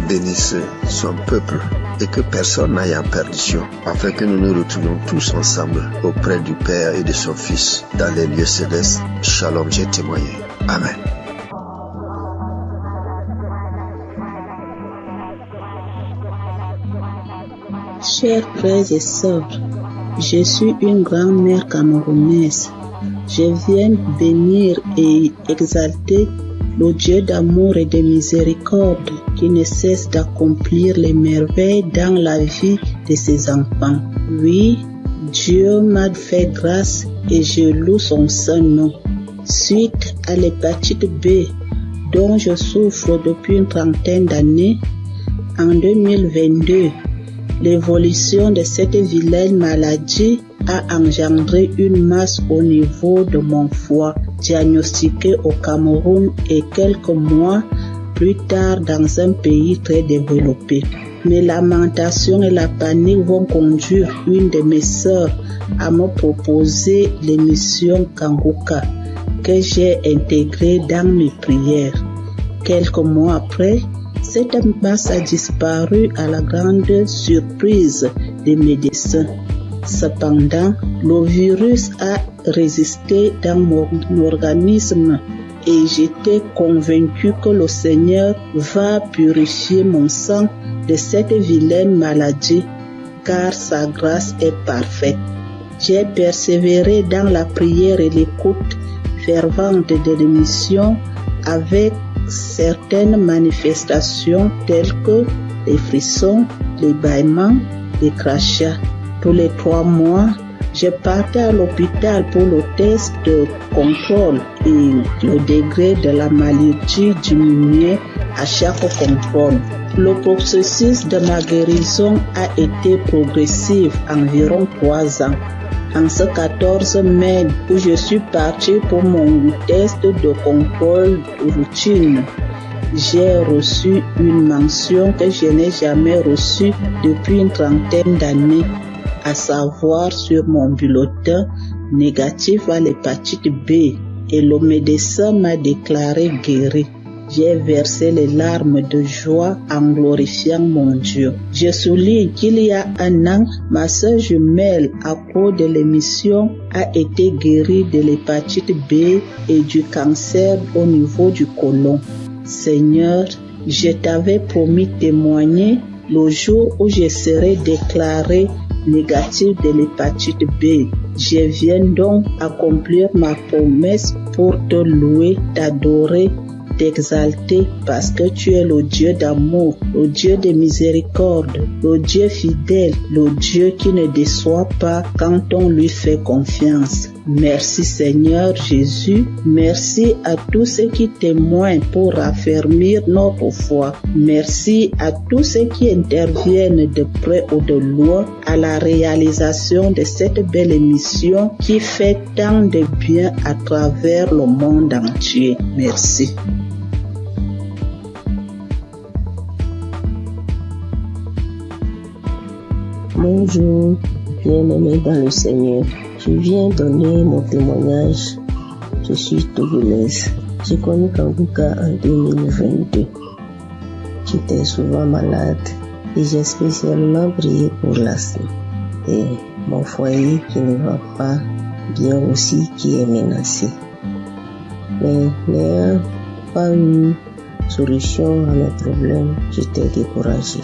P: bénisse son peuple et que personne n'aille en perdition, afin que nous nous retrouvons tous ensemble auprès du Père et de son Fils dans les lieux célestes. Shalom, j'ai témoigné. Amen.
Q: Chers frères et sœurs, je suis une grand-mère camerounaise. Je viens bénir et exalter le Dieu d'amour et de miséricorde qui ne cesse d'accomplir les merveilles dans la vie de ses enfants. Oui, Dieu m'a fait grâce et je loue son saint nom. Suite à l'hépatite B dont je souffre depuis une trentaine d'années, en 2022, l'évolution de cette vilaine maladie a engendré une masse au niveau de mon foie, diagnostiquée au Cameroun et quelques mois plus tard dans un pays très développé. Mes lamentations et la panique vont conduire une de mes sœurs à me proposer l'émission Kanguka que j'ai intégrée dans mes prières. Quelques mois après, cette masse a disparu à la grande surprise des médecins. Cependant, le virus a résisté dans mon organisme et j'étais convaincu que le Seigneur va purifier mon sang de cette vilaine maladie, car sa grâce est parfaite. J'ai persévéré dans la prière et l'écoute fervente de l'émission avec certaines manifestations telles que les frissons, les bâillements, les crachats. Tous les 3 mois, je partais à l'hôpital pour le test de contrôle et le degré de la maladie diminuait à chaque contrôle. Le processus de ma guérison a été progressif, environ 3 ans. En ce 14 mai où je suis parti pour mon test de contrôle routine, j'ai reçu une mention que je n'ai jamais reçue depuis une trentaine d'années, à savoir sur mon bulletin négatif à l'hépatite B, et le médecin m'a déclaré guéri. J'ai versé les larmes de joie en glorifiant mon Dieu. Je souligne qu'il y a 1 an, ma sœur jumelle, à cause de l'émission, a été guérie de l'hépatite B et du cancer au niveau du côlon. Seigneur, je t'avais promis témoigner le jour où je serai déclaré négatif de l'hépatite B. Je viens donc accomplir ma promesse pour te louer, t'adorer, t'exalter parce que tu es le Dieu d'amour, le Dieu de miséricorde, le Dieu fidèle, le Dieu qui ne déçoit pas quand on lui fait confiance. Merci Seigneur Jésus, merci à tous ceux qui témoignent pour raffermir notre foi. Merci à tous ceux qui interviennent de près ou de loin à la réalisation de cette belle émission qui fait tant de bien à travers le monde entier. Merci.
I: Bonjour, bien-aimés dans le Seigneur. Je viens donner mon témoignage. Je suis togolaise. J'ai connu Kanguka en 2022. J'étais souvent malade et j'ai spécialement prié pour l'asthme. Et mon foyer qui ne va pas bien aussi, qui est menacé. Mais n'ayant pas eu solution à mes problèmes, j'étais découragée.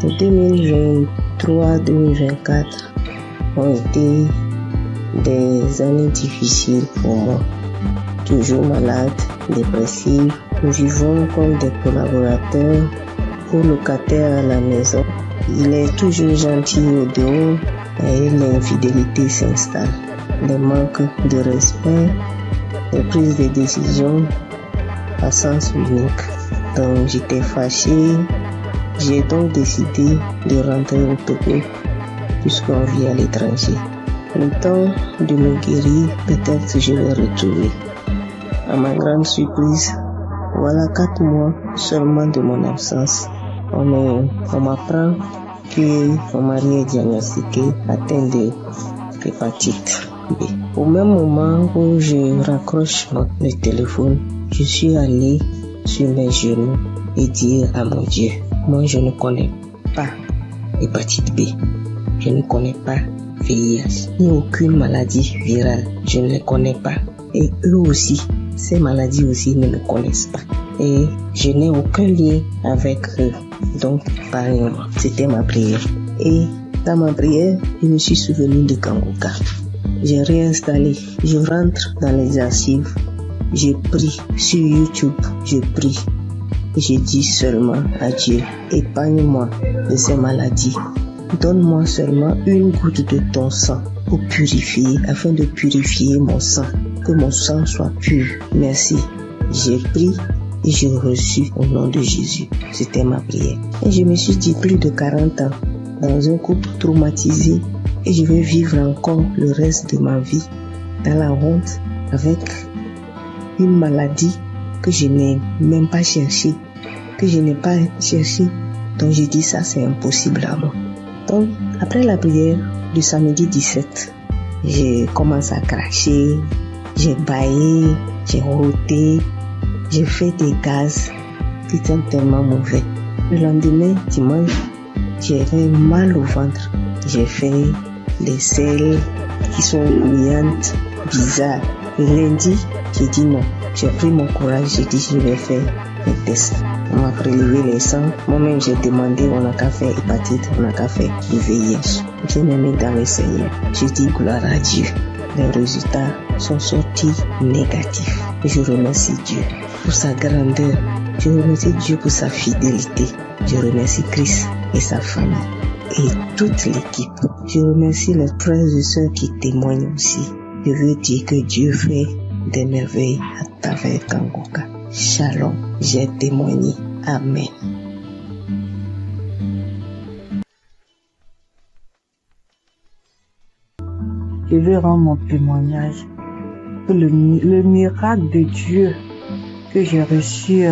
I: 2023-2024 ont été des années difficiles pour moi. Toujours malade, dépressive, nous vivons comme des collaborateurs, colocataires à la maison. Il est toujours gentil au dehors et l'infidélité s'installe. Les manques de respect, les prises de décision à sens unique. Donc j'étais fâchée. J'ai donc décidé de rentrer au Togo puisqu'on vit à l'étranger. Le temps de me guérir, peut-être je vais retrouver. À ma grande surprise, voilà 4 mois seulement de mon absence. On m'apprend que mon mari est diagnostiqué atteint de l'hépatite B. Au même moment où je raccroche le téléphone, je suis allée sur mes genoux et dire à mon Dieu, moi je ne connais pas l'hépatite B, je ne connais pas VIH, ni aucune maladie virale, je ne les connais pas. Et eux aussi, ces maladies aussi ne me connaissent pas. Et je n'ai aucun lien avec eux. Donc, parlez-moi. C'était ma prière. Et dans ma prière, je me suis souvenu de Kangoka. J'ai réinstallé. Je rentre dans les archives. J'ai pris sur YouTube. Je prie. Et je dis seulement à Dieu, épargne-moi de ces maladies. Donne-moi seulement une goutte de ton sang pour purifier, afin de purifier mon sang. Que mon sang soit pur. Merci. J'ai pris et j'ai reçu au nom de Jésus. C'était ma prière. Et je me suis dit plus de 40 ans dans un couple traumatisé et je vais vivre encore le reste de ma vie dans la honte avec une maladie que je n'ai même pas cherchée, que je n'ai pas cherché. Donc j'ai dit ça c'est impossible à moi. Donc après la prière du samedi 17, j'ai commencé à cracher, j'ai baillé, j'ai roté, j'ai fait des gaz qui sont tellement mauvais. Le lendemain, dimanche, j'avais mal au ventre. J'ai fait des selles qui sont bouillantes, bizarres. Le lundi, j'ai dit non. J'ai pris mon courage, j'ai dit je vais faire un test. On m'a prélevé les sangs. Moi-même, j'ai demandé, on n'a qu'à faire hépatite, on n'a qu'à faire le VIH. J'ai mis dans le Seigneur. J'ai dit gloire à Dieu. Les résultats sont sortis négatifs. Je remercie Dieu pour sa grandeur. Je remercie Dieu pour sa fidélité. Je remercie Christ et sa famille et toute l'équipe. Je remercie les frères et sœurs qui témoignent aussi. Je veux dire que Dieu fait des merveilles à travers Kangoka. Shalom, j'ai témoigné. Amen.
B: Je veux rendre mon témoignage pour le miracle de Dieu que j'ai reçu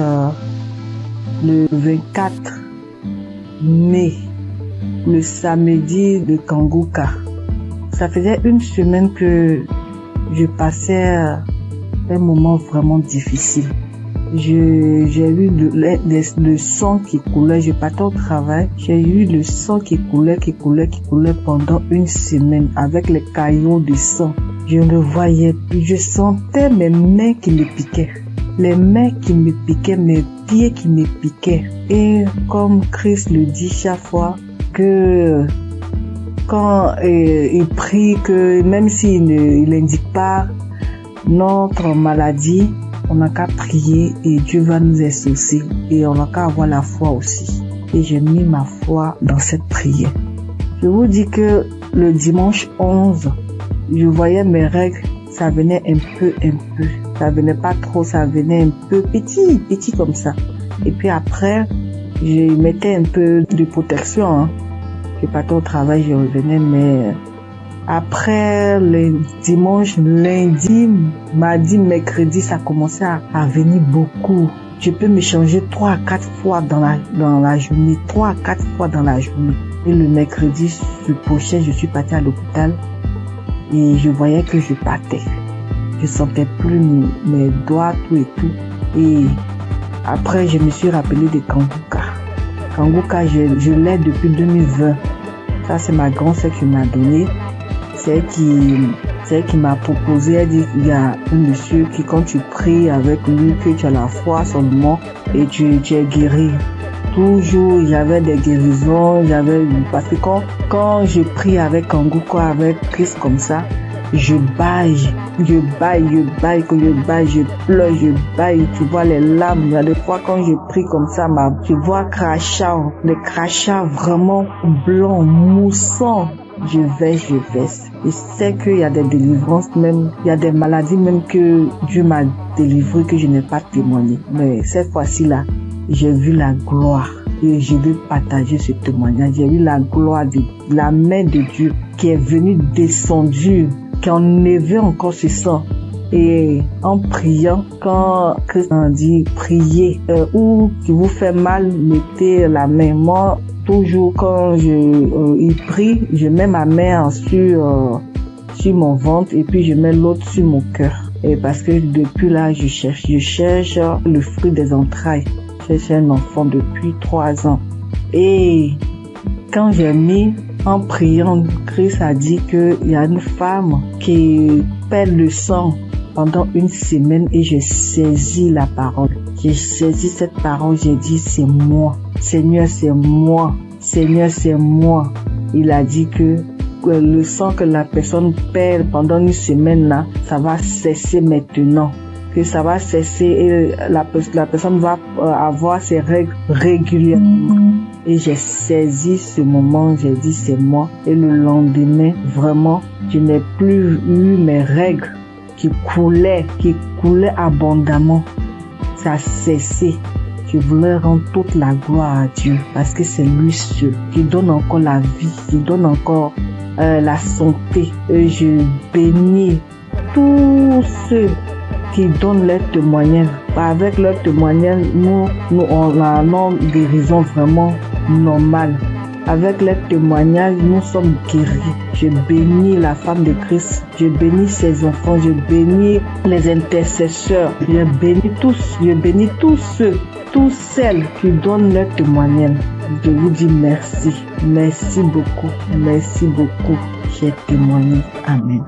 B: le 24 mai, le samedi de Kangoka. Ça faisait une semaine que je passais un moment vraiment difficile. J'ai eu le sang qui coulait, je partais au travail, j'ai eu le sang qui coulait pendant une semaine avec les caillots de sang. Je ne voyais plus, je sentais mes mains qui me piquaient, les mains qui me piquaient, mes pieds qui me piquaient. Et comme Christ le dit chaque fois, que quand il prie, que même s'il n'indique pas notre maladie, on n'a qu'à prier et Dieu va nous exaucer et on n'a qu'à avoir la foi aussi. Et j'ai mis ma foi dans cette prière. Je vous dis que le dimanche 11, je voyais mes règles, ça venait un peu. Ça venait pas trop, ça venait un peu petit comme ça. Et puis après, je mettais un peu de protection. Je partais au travail, je revenais, mais après le dimanche, lundi, mardi, mercredi, ça commençait à venir beaucoup. Je peux me changer 3 à 4 fois dans la journée, 3 à 4 fois dans la journée. Et le mercredi, je couchais, je suis partie à l'hôpital et je voyais que je partais. Je sentais plus mes doigts, tout et tout. Et après, je me suis rappelé de Kangoka. Kangoka, je l'ai depuis 2020. Ça, c'est ma grand-sœur qui m'a donné. c'est elle qui m'a proposé. Elle dit il y a un monsieur qui, quand tu pries avec lui, que tu as la foi seulement et tu es guéri. Toujours il y avait des guérisons, parce que quand je prie avec Kanguka, avec Christ comme ça, je baille, je pleure, je baille, tu vois les larmes. Il y a des fois quand je prie comme ça, je vois les crachats vraiment blancs, moussants. Je verse. Je sais qu'il y a des délivrances même, il y a des maladies même que Dieu m'a délivré que je n'ai pas témoigné. Mais cette fois-ci là, j'ai vu la gloire et je veux partager ce témoignage. J'ai vu la gloire de la main de Dieu qui est venue descendue, qui enlevait encore ce sang. Et en priant, quand Christ a dit priez, ou qui vous fait mal, mettez la main. Moi, toujours quand il prie, je mets ma main sur mon ventre et puis je mets l'autre sur mon cœur. Et parce que depuis là, je cherche le fruit des entrailles. J'ai un enfant depuis 3 ans. Et quand j'ai mis en priant, Christ a dit qu'il y a une femme qui perd le sang pendant 1 semaine et j'ai saisi la parole. J'ai saisi cette parole, j'ai dit c'est moi. Seigneur, c'est moi. Seigneur, c'est moi. Il a dit que le sang que la personne perd pendant 1 semaine là, ça va cesser maintenant. Que ça va cesser et la personne va avoir ses règles régulièrement. Et j'ai saisi ce moment, j'ai dit c'est moi. Et le lendemain, vraiment, je n'ai plus eu mes règles qui coulaient abondamment. Ça a cessé. Je voulais rendre toute la gloire à Dieu parce que c'est lui seul qui donne encore la vie, qui donne encore la santé. Et je bénis tous ceux qui donnent leur témoignage. Avec leur témoignage, nous on a une guérison vraiment normale. Avec leur témoignage, nous sommes guéris. Je bénis la femme de Christ. Je bénis ses enfants. Je bénis les intercesseurs. Je bénis tous celles qui donnent leur témoignage. Je vous dis merci. Merci beaucoup. Merci beaucoup. J'ai témoigné. Amen.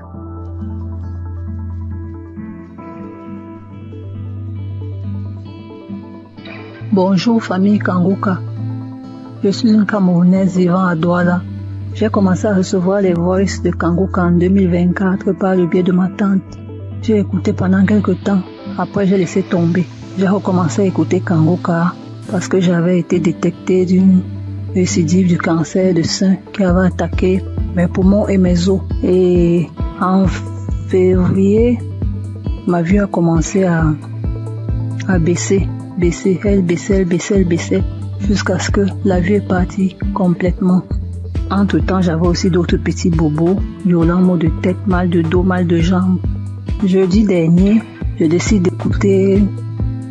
R: Bonjour famille Kanguka. Je suis une Camerounaise vivant à Douala. J'ai commencé à recevoir les voices de Kanguka en 2024 par le biais de ma tante. J'ai écouté pendant quelques temps. Après, j'ai laissé tomber. J'ai recommencé à écouter Kanguka parce que j'avais été détectée d'une récidive du cancer de sein qui avait attaqué mes poumons et mes os. Et en février, ma vue a commencé à baisser. Elle baissait, jusqu'à ce que la vue est partie complètement. Entre-temps, j'avais aussi d'autres petits bobos, violents maux de tête, mal de dos, mal de jambes. Jeudi dernier, je décide d'écouter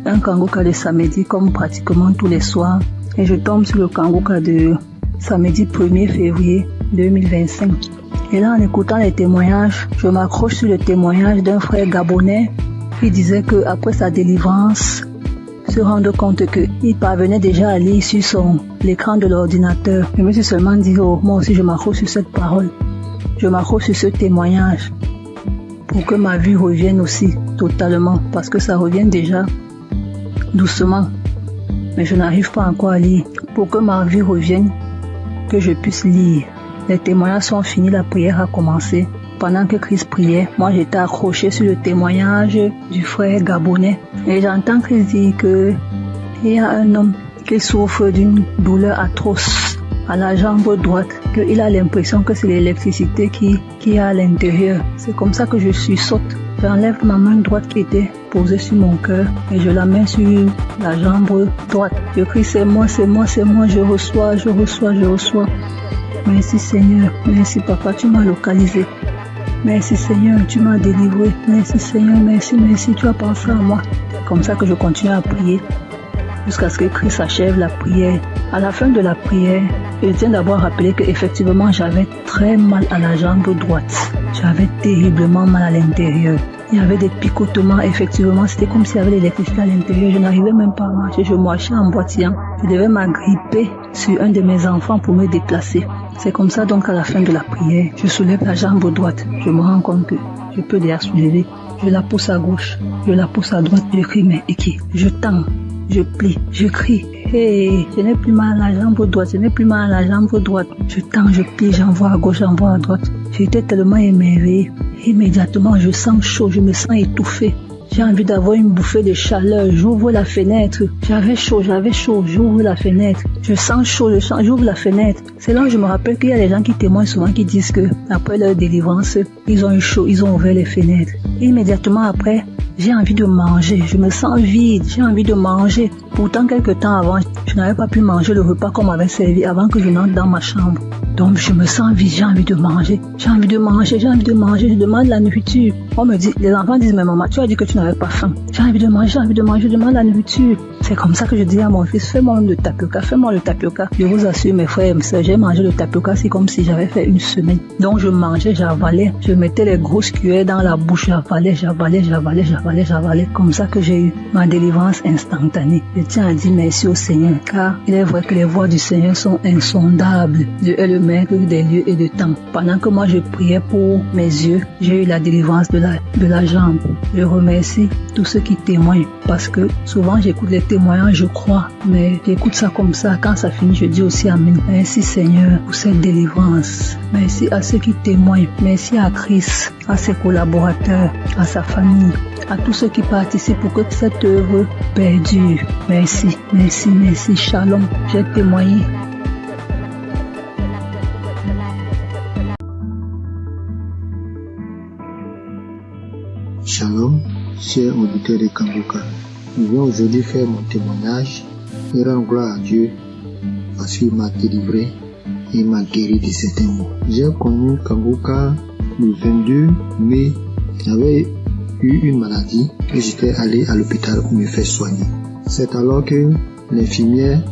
R: un Kanguka de samedi comme pratiquement tous les soirs et je tombe sur le Kanguka de samedi 1er février 2025. Et là, en écoutant les témoignages, je m'accroche sur le témoignage d'un frère gabonais qui disait qu'après sa délivrance, se rendre compte qu'il parvenait déjà à lire sur l'écran de l'ordinateur. Je me suis seulement dit, moi aussi je m'accroche sur cette parole. Je m'accroche sur ce témoignage pour que ma vue revienne aussi totalement, parce que ça revient déjà doucement. Mais je n'arrive pas encore à lire. Pour que ma vue revienne, que je puisse lire. Les témoignages sont finis, la prière a commencé. Pendant que Christ priait, moi j'étais accroché sur le témoignage du frère gabonais. Et j'entends Christ dire qu'il y a un homme qui souffre d'une douleur atroce à la jambe droite, qu'il a l'impression que c'est l'électricité qui est à l'intérieur. C'est comme ça que je sursaute. J'enlève ma main droite qui était posée sur mon cœur et je la mets sur la jambe droite. Je crie c'est moi, je reçois. Merci Seigneur, merci Papa, tu m'as localisé. Merci Seigneur, tu m'as délivré. Merci Seigneur, merci, tu as pensé à moi. Comme ça que je continue à prier jusqu'à ce que Christ achève la prière. À la fin de la prière, je tiens d'abord à rappeler qu'effectivement j'avais très mal à la jambe droite. J'avais terriblement mal à l'intérieur. Il y avait des picotements, effectivement, c'était comme s'il y avait l'électricité à l'intérieur. Je n'arrivais même pas à marcher, je marchais en boitillant. Je devais m'agripper sur un de mes enfants pour me déplacer. C'est comme ça donc à la fin de la prière, je soulève la jambe droite. Je me rends compte que je peux déjà soulever. Je la pousse à gauche, je la pousse à droite, je crie mais Eki, je tends, je plie, je crie. Hey, je n'ai plus mal à la jambe droite, je n'ai plus mal à la jambe droite. Je tends, je plie, j'envoie à gauche, j'envoie à droite. J'étais tellement émerveillée. Immédiatement, je sens chaud, je me sens étouffée. J'ai envie d'avoir une bouffée de chaleur. J'ouvre la fenêtre. J'avais chaud. J'ouvre la fenêtre. Je sens chaud, j'ouvre la fenêtre. C'est là où je me rappelle qu'il y a des gens qui témoignent souvent qui disent que après leur délivrance, ils ont eu chaud, ils ont ouvert les fenêtres. Et immédiatement après, j'ai envie de manger. Je me sens vide. J'ai envie de manger. Pourtant, quelques temps avant, je n'avais pas pu manger le repas qu'on m'avait servi avant que je n'entre dans ma chambre. Donc, je me sens vide. J'ai envie de manger. Je demande la nourriture. On me dit, les enfants disent, mais maman, tu as dit que tu n'avais pas faim. J'ai envie de manger, je demande la nourriture. C'est comme ça que je dis à mon fils, fais-moi le tapioca. Je vous assure, mes frères et mes soeurs, j'ai mangé le tapioca, c'est comme si j'avais fait une semaine. Donc, je mangeais, j'avalais. Je mettais les grosses cuillères dans la bouche, j'avalais. Comme ça que j'ai eu ma délivrance instantanée. Je tiens à dire merci au Seigneur, car il est vrai que les voies du Seigneur sont insondables. Dieu est le maître des lieux et de temps. Pendant que moi je priais pour mes yeux, j'ai eu la délivrance de la jambe. Je remercie tous ceux qui témoignent, parce que souvent j'écoute les témoignages, je crois, mais j'écoute ça comme ça. Quand ça finit, je dis aussi Amen. Merci Seigneur pour cette délivrance. Merci à ceux qui témoignent. Merci à Christ, à ses collaborateurs, à sa famille, à tous ceux qui participent pour que cette œuvre perdure. Merci. Shalom. J'ai témoigné.
S: Shalom, chers auditeurs de Kangoka. Je viens aujourd'hui faire mon témoignage et rendre gloire à Dieu parce qu'il m'a délivré et m'a guéri de certains maux. J'ai connu Kangoka le 22 mai. J'avais eu une maladie et j'étais allé à l'hôpital pour me faire soigner. C'est alors que l'infirmière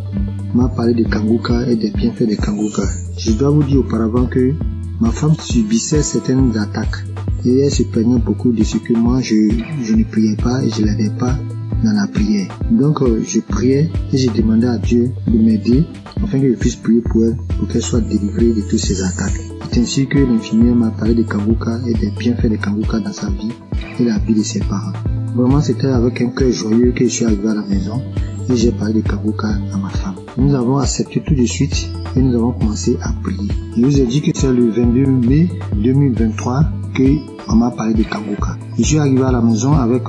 S: m'a parlé de Kangoka et des bienfaits de Kangoka. Je dois vous dire auparavant que ma femme subissait certaines attaques et elle se plaignait beaucoup de ce que moi je ne priais pas et je l'aidais pas dans la prière. Donc je priais et je demandais à Dieu de m'aider afin que je puisse prier pour elle, pour qu'elle soit délivrée de toutes ces attaques. C'est ainsi que l'infirmière m'a parlé de Kangoka et des bienfaits de Kangoka dans sa vie et la vie de ses parents. Vraiment, c'était avec un cœur joyeux que je suis arrivé à la maison et j'ai parlé de Kangoka à ma femme. Nous avons accepté tout de suite et nous avons commencé à prier. Je vous ai dit que c'est le 22 mai 2023 qu'on m'a parlé de Kangoka. Je suis arrivé à la maison avec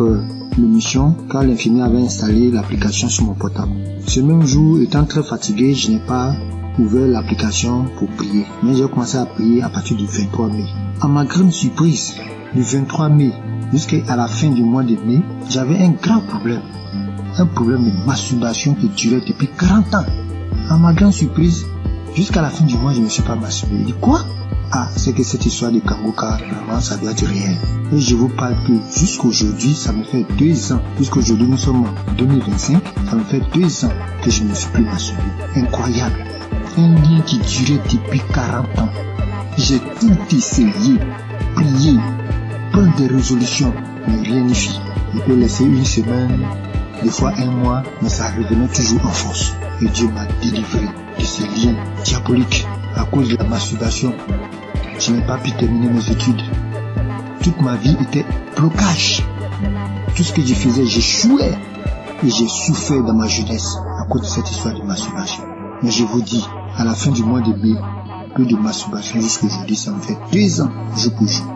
S: l'émission car l'infirmière avait installé l'application sur mon portable. Ce même jour, étant très fatigué, je n'ai pas ouvert l'application pour prier. Mais j'ai commencé à prier à partir du 23 mai. À ma grande surprise, du 23 mai jusqu'à la fin du mois de mai, j'avais un grand problème. Un problème de masturbation qui durait depuis 40 ans. À ma grande surprise, jusqu'à la fin du mois, je ne me suis pas masturbé. Je dis quoi? Ah, c'est que cette histoire de Kangoka, vraiment, ça doit être réel. Et je vous parle que jusqu'aujourd'hui, ça me fait 2 ans. Jusqu'aujourd'hui, nous sommes en 2025, ça me fait 2 ans que je ne me suis plus masturbé. Incroyable. Un lien qui durait depuis 40 ans. J'ai tout essayé, prié, prendre des résolutions, mais rien n'y fit. Je peux laisser une semaine, des fois 1 mois, mais ça revenait toujours en force. Et Dieu m'a délivré de ces liens diaboliques à cause de la masturbation. Je n'ai pas pu terminer mes études. Toute ma vie était blocage. Tout ce que je faisais, j'échouais. Et j'ai souffert dans ma jeunesse à cause de cette histoire de masturbation. Mais je vous dis, à la fin du mois de mai, peu de masturbation jusqu'aujourd'hui, ça me fait 2 ans, jour pour jour.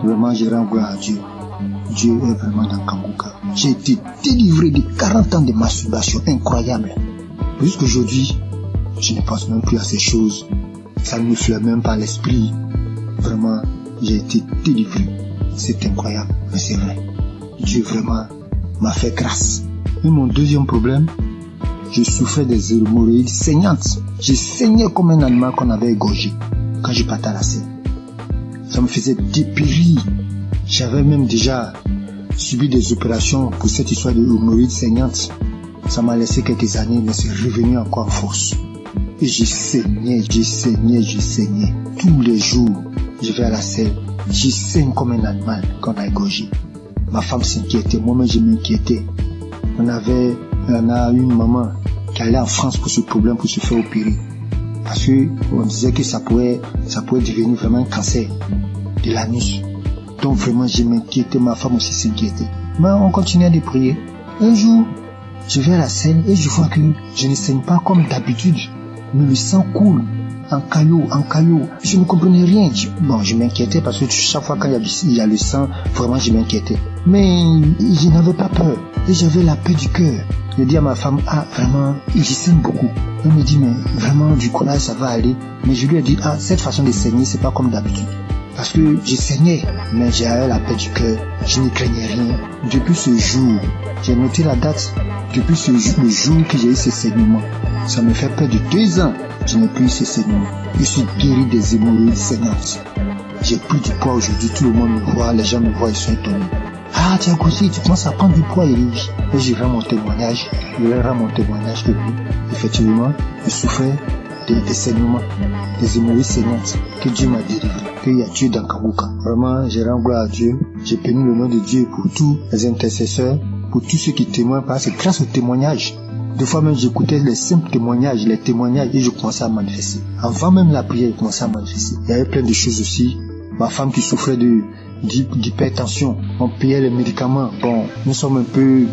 S: Vraiment, je rends gloire à Dieu. Dieu est vraiment dans Kangoka. J'ai été délivré de 40 ans de masturbation incroyable. Jusqu'aujourd'hui, je ne pense même plus à ces choses. Ça ne me flaire même pas l'esprit. Vraiment, j'ai été délivré. C'est incroyable, mais c'est vrai. Dieu vraiment m'a fait grâce. Et mon deuxième problème, je souffrais des hémorroïdes saignantes. Je saignais comme un animal qu'on avait égorgé quand je partais à la scène. Ça me faisait dépérir. J'avais même déjà subi des opérations pour cette histoire de hémorroïdes saignantes. Ça m'a laissé quelques années, mais c'est revenu encore en force. Et je saignais. Tous les jours, je vais à la selle. Je saigne comme un animal qu'on a égorgé. ma femme s'inquiétait, moi-même je m'inquiétais. On a une maman qui allait en France pour ce problème, pour se faire opérer. Parce que on disait que ça pouvait devenir vraiment un cancer de l'anus. Donc vraiment je m'inquiétais, ma femme aussi s'inquiétait. Mais on continuait de prier. Un jour, je vais à la scène et je vois que je ne saigne pas comme d'habitude. Mais le sang coule en caillot. Je ne comprenais rien. Je m'inquiétais parce que chaque fois quand il y a le sang, vraiment je m'inquiétais. Mais je n'avais pas peur. Et j'avais la paix du cœur. Je dis à ma femme, vraiment, je saigne beaucoup. Elle me dit, mais vraiment, du courage, ça va aller. Mais je lui ai dit, cette façon de saigner, c'est pas comme d'habitude. Parce que je saignais, mais j'avais la paix du cœur. Je ne craignais rien. Depuis ce jour, j'ai noté la date. Depuis le jour que j'ai eu ce saignement, ça me fait près de 2 ans. Je n'ai plus eu ce saignement. Je suis guéri des hémorroïdes saignantes. J'ai pris du poids aujourd'hui. Tout le monde me voit, les gens me voient, ils sont étonnés. Tu as grossi, tu commences à prendre du poids, Elie. Et je rends mon témoignage. Que effectivement, je souffrais des saignements, des hémorroïdes saignantes, que Dieu m'a délivré, qu'il y a Dieu dans Kanguka. Vraiment, je rends gloire à Dieu. J'ai béni le nom de Dieu pour tous les intercesseurs, pour tous ceux qui témoignent, parce que grâce aux témoignages, des fois même j'écoutais les simples témoignages, et je commençais à manifester. Avant même la prière, je commençais à manifester. Il y avait plein de choses aussi. Ma femme qui souffrait d'hypertension, on payait les médicaments. Bon, nous sommes un peu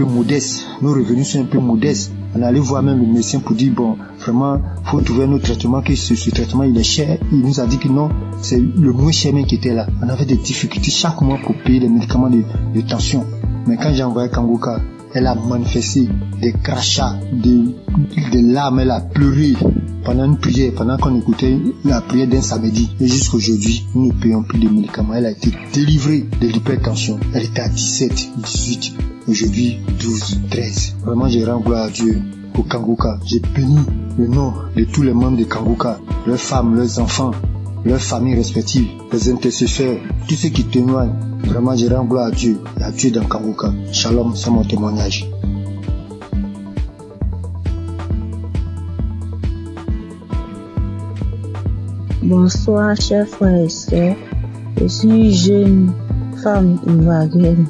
S: modestes. Nos revenus sont un peu modestes. On allait voir même le médecin pour dire, vraiment, faut trouver un autre traitement, que ce traitement, il est cher. Il nous a dit que non, c'est le moins cher même qui était là. On avait des difficultés chaque mois pour payer les médicaments de tension. Mais quand j'ai envoyé Kanguka, elle a manifesté des crachats, des larmes, elle a pleuré pendant une prière, pendant qu'on écoutait la prière d'un samedi. Et jusqu'aujourd'hui, nous ne payons plus de médicaments. Elle a été délivrée de l'hypertension. Elle était à 17, 18, aujourd'hui 12, 13. Vraiment, je rends gloire à Dieu pour Kanguka. J'ai béni le nom de tous les membres de Kanguka, leurs femmes, leurs enfants, leurs familles respectives, les intercesseurs, tous ceux qui témoignent. Vraiment, je rends gloire à Dieu dans Kanguka. Shalom, c'est mon témoignage.
Q: Bonsoir, chers frères et sœurs. Je suis jeune femme ivoirienne.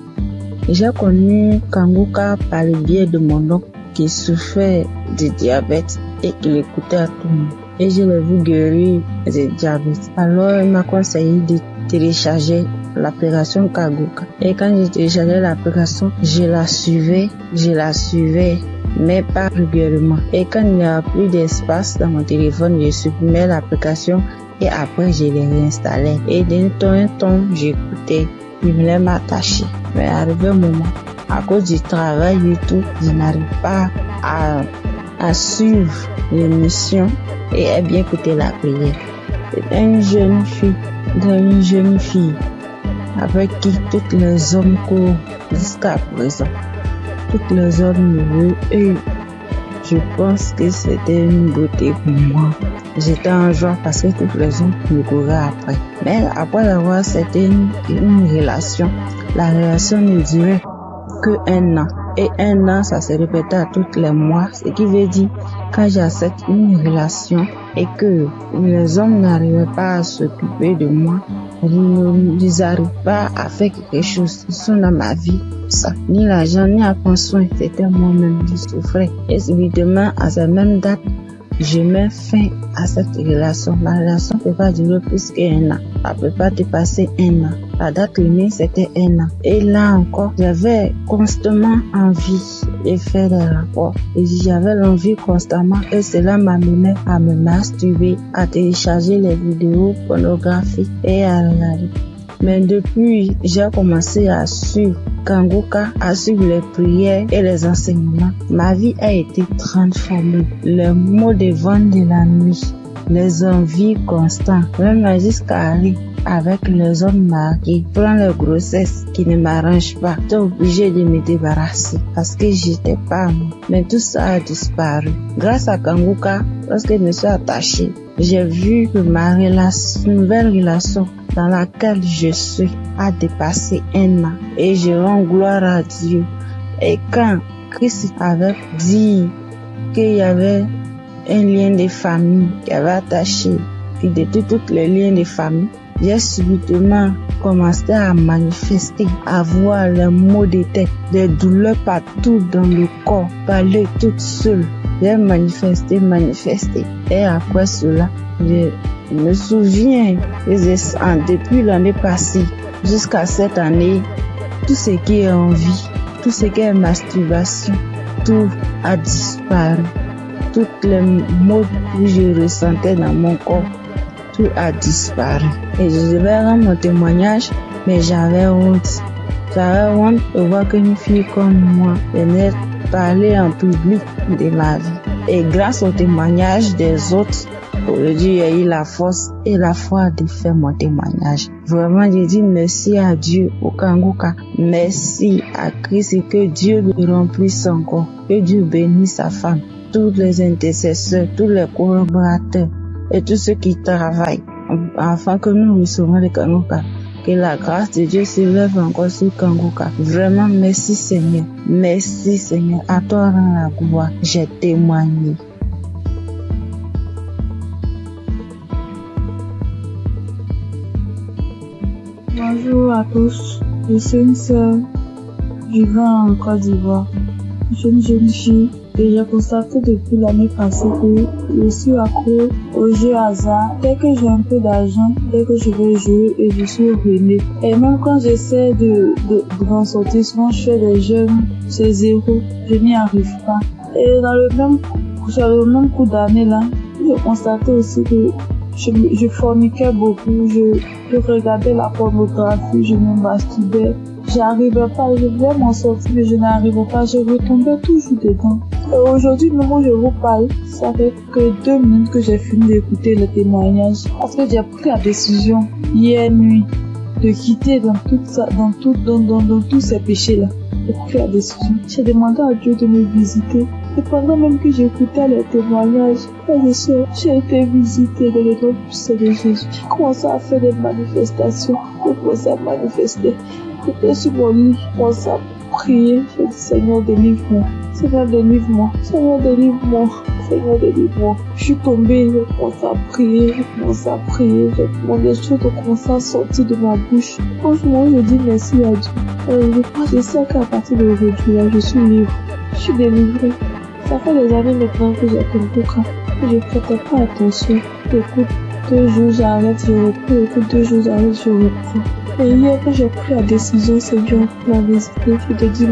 Q: J'ai connu Kanguka par le biais de mon oncle qui souffrait de diabète et qui l'écoutait à tout le monde. Et je l'ai vu guérir du diabète. Alors, il m'a conseillé de télécharger l'application Kanguka. Et quand j'ai téléchargé l'application, je la suivais, mais pas régulièrement. Et quand il n'y a plus d'espace dans mon téléphone, je supprimais l'application et après je l'ai réinstallée. Et d'un temps en temps, j'écoutais, je voulais m'attacher. Mais arrivé un moment, à cause du travail et tout, je n'arrive pas à suivre l'émission et à bien écouter la prière. C'est une jeune fille avec qui tous les hommes courent jusqu'à présent. Tous les hommes me veulent et je pense que c'était une beauté pour moi. J'étais en joie parce que tous les hommes me couraient après. Mais après avoir, c'était une relation. La relation ne durait que 1 an. Et 1 an, ça se répétait à tous les mois. Ce qui veut dire, quand j'accepte une relation et que les hommes n'arrivaient pas à s'occuper de moi, ils n'arrivent pas à faire quelque chose. Ils sont dans ma vie. Ça, ni l'argent, ni à prendre soin. C'était moi-même qui souffrais. Et subitement, à cette même date, je mets fin à cette relation. La relation ne peut pas durer plus qu'1 an. Ça ne peut pas dépasser 1 an. La date limite, c'était 1 an. Et là encore, j'avais constamment envie de faire des rapports. Et j'avais l'envie constamment. Et cela m'amenait à me masturber, à télécharger les vidéos pornographiques et à regarder. Mais depuis, j'ai commencé à suivre Kanguka, à suivre les prières et les enseignements. Ma vie a été transformée. Les maux de vent de la nuit, les envies constantes, même jusqu'à aller avec les hommes mariés, prendre les grossesses qui ne m'arrangent pas. J'étais obligée de me débarrasser parce que j'étais pas moi. Mais tout ça a disparu. Grâce à Kanguka, lorsque je me suis attachée, j'ai vu que ma nouvelle relation dans laquelle je suis a dépassé 1 an. Et je rends gloire à Dieu. Et quand Christ avait dit qu'il y avait un lien de famille qui avait attaché, puis de tous les liens de famille, j'ai subitement commencé à manifester, à voir les maux de tête, des douleurs partout dans le corps, parler toute seule. J'ai manifesté. Et après cela, je me souviens, depuis l'année passée jusqu'à cette année, tout ce qui est envie, tout ce qui est masturbation, tout a disparu. Toutes les maux que je ressentais dans mon corps, tout a disparu. Et je devais rendre mon témoignage, mais j'avais honte. J'avais honte de voir qu'une fille comme moi venait parler en public de ma vie. Et grâce au témoignage des autres, aujourd'hui, j'ai eu la force et la foi de faire mon témoignage. Vraiment, je dis merci à Dieu au Kangoka. Merci à Christ et que Dieu le remplisse encore. Que Dieu bénisse sa femme, tous les intercesseurs, tous les collaborateurs et tous ceux qui travaillent afin que nous recevions le Kangoka. Que la grâce de Dieu s'élève encore sur Kangoka. Vraiment, merci Seigneur. Merci Seigneur. À toi rend la gloire. J'ai témoigné.
B: Bonjour à tous. Je suis une sœur vivant en Côte d'Ivoire. Je suis une jeune fille et j'ai constaté depuis l'année passée que je suis accro aux jeux hasard. Dès que j'ai un peu d'argent, dès que je veux jouer et je suis ruinée. Et même quand j'essaie de m'en sortir, souvent je fais des jeux, c'est zéro. Je n'y arrive pas. Et sur le même coup d'année là, j'ai constaté aussi que je forniquais beaucoup, je regardais la pornographie, je me masturbais. J'arrivais pas, je voulais m'en sortir, mais je n'arrivais pas, je retombais toujours dedans. Et aujourd'hui, le moment où je vous parle, ça fait que 2 minutes que j'ai fini d'écouter le témoignage. Parce que j'ai pris la décision, hier nuit, de quitter dans tous ces péchés-là. J'ai pris la décision. J'ai demandé à Dieu de me visiter. Et pendant même que j'écoutais les témoignages, j'ai été visitée dans le nom puissant de Jésus. J'ai commencé à faire des manifestations. J'ai commencé à manifester. J'étais sur mon lit, je commençais à prier. J'ai dit, Seigneur, délivre-moi. Seigneur, délivre-moi. Seigneur, délivre-moi. Seigneur, délivre-moi. Je suis tombée, j'ai commencé à prier. J'ai demandé des choses ont commencé à sortir de ma bouche. Franchement, je dis merci à Dieu. Je sais qu'à partir d'aujourd'hui, là, je suis libre. Je suis délivrée. Ça fait des années maintenant que j'ai Kangoka. Je ne prêtais pas attention. J'écoute 2 jours, j'arrête, je reprends. J'écoute 2 jours, j'arrête, je reprends. Et hier, quand j'ai pris la décision, Seigneur, la visiter, je te dis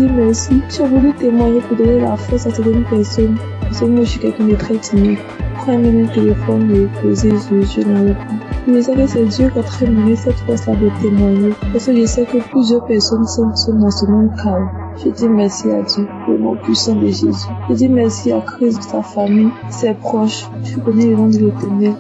B: merci. J'ai voulu témoigner pour donner la force à certaines personnes. Parce que moi, je suis quelqu'un de très timide. Quand même un téléphone me posé, je n'arrive pas. Je sais que c'est Dieu qui a très donné cette force-là de témoigner. Parce que je sais que plusieurs personnes sont dans ce même cas. Je dis merci à Dieu, le nom puissant de Jésus. Je dis merci à Christ, sa famille, ses proches. Je connais le nom de l'Éternel.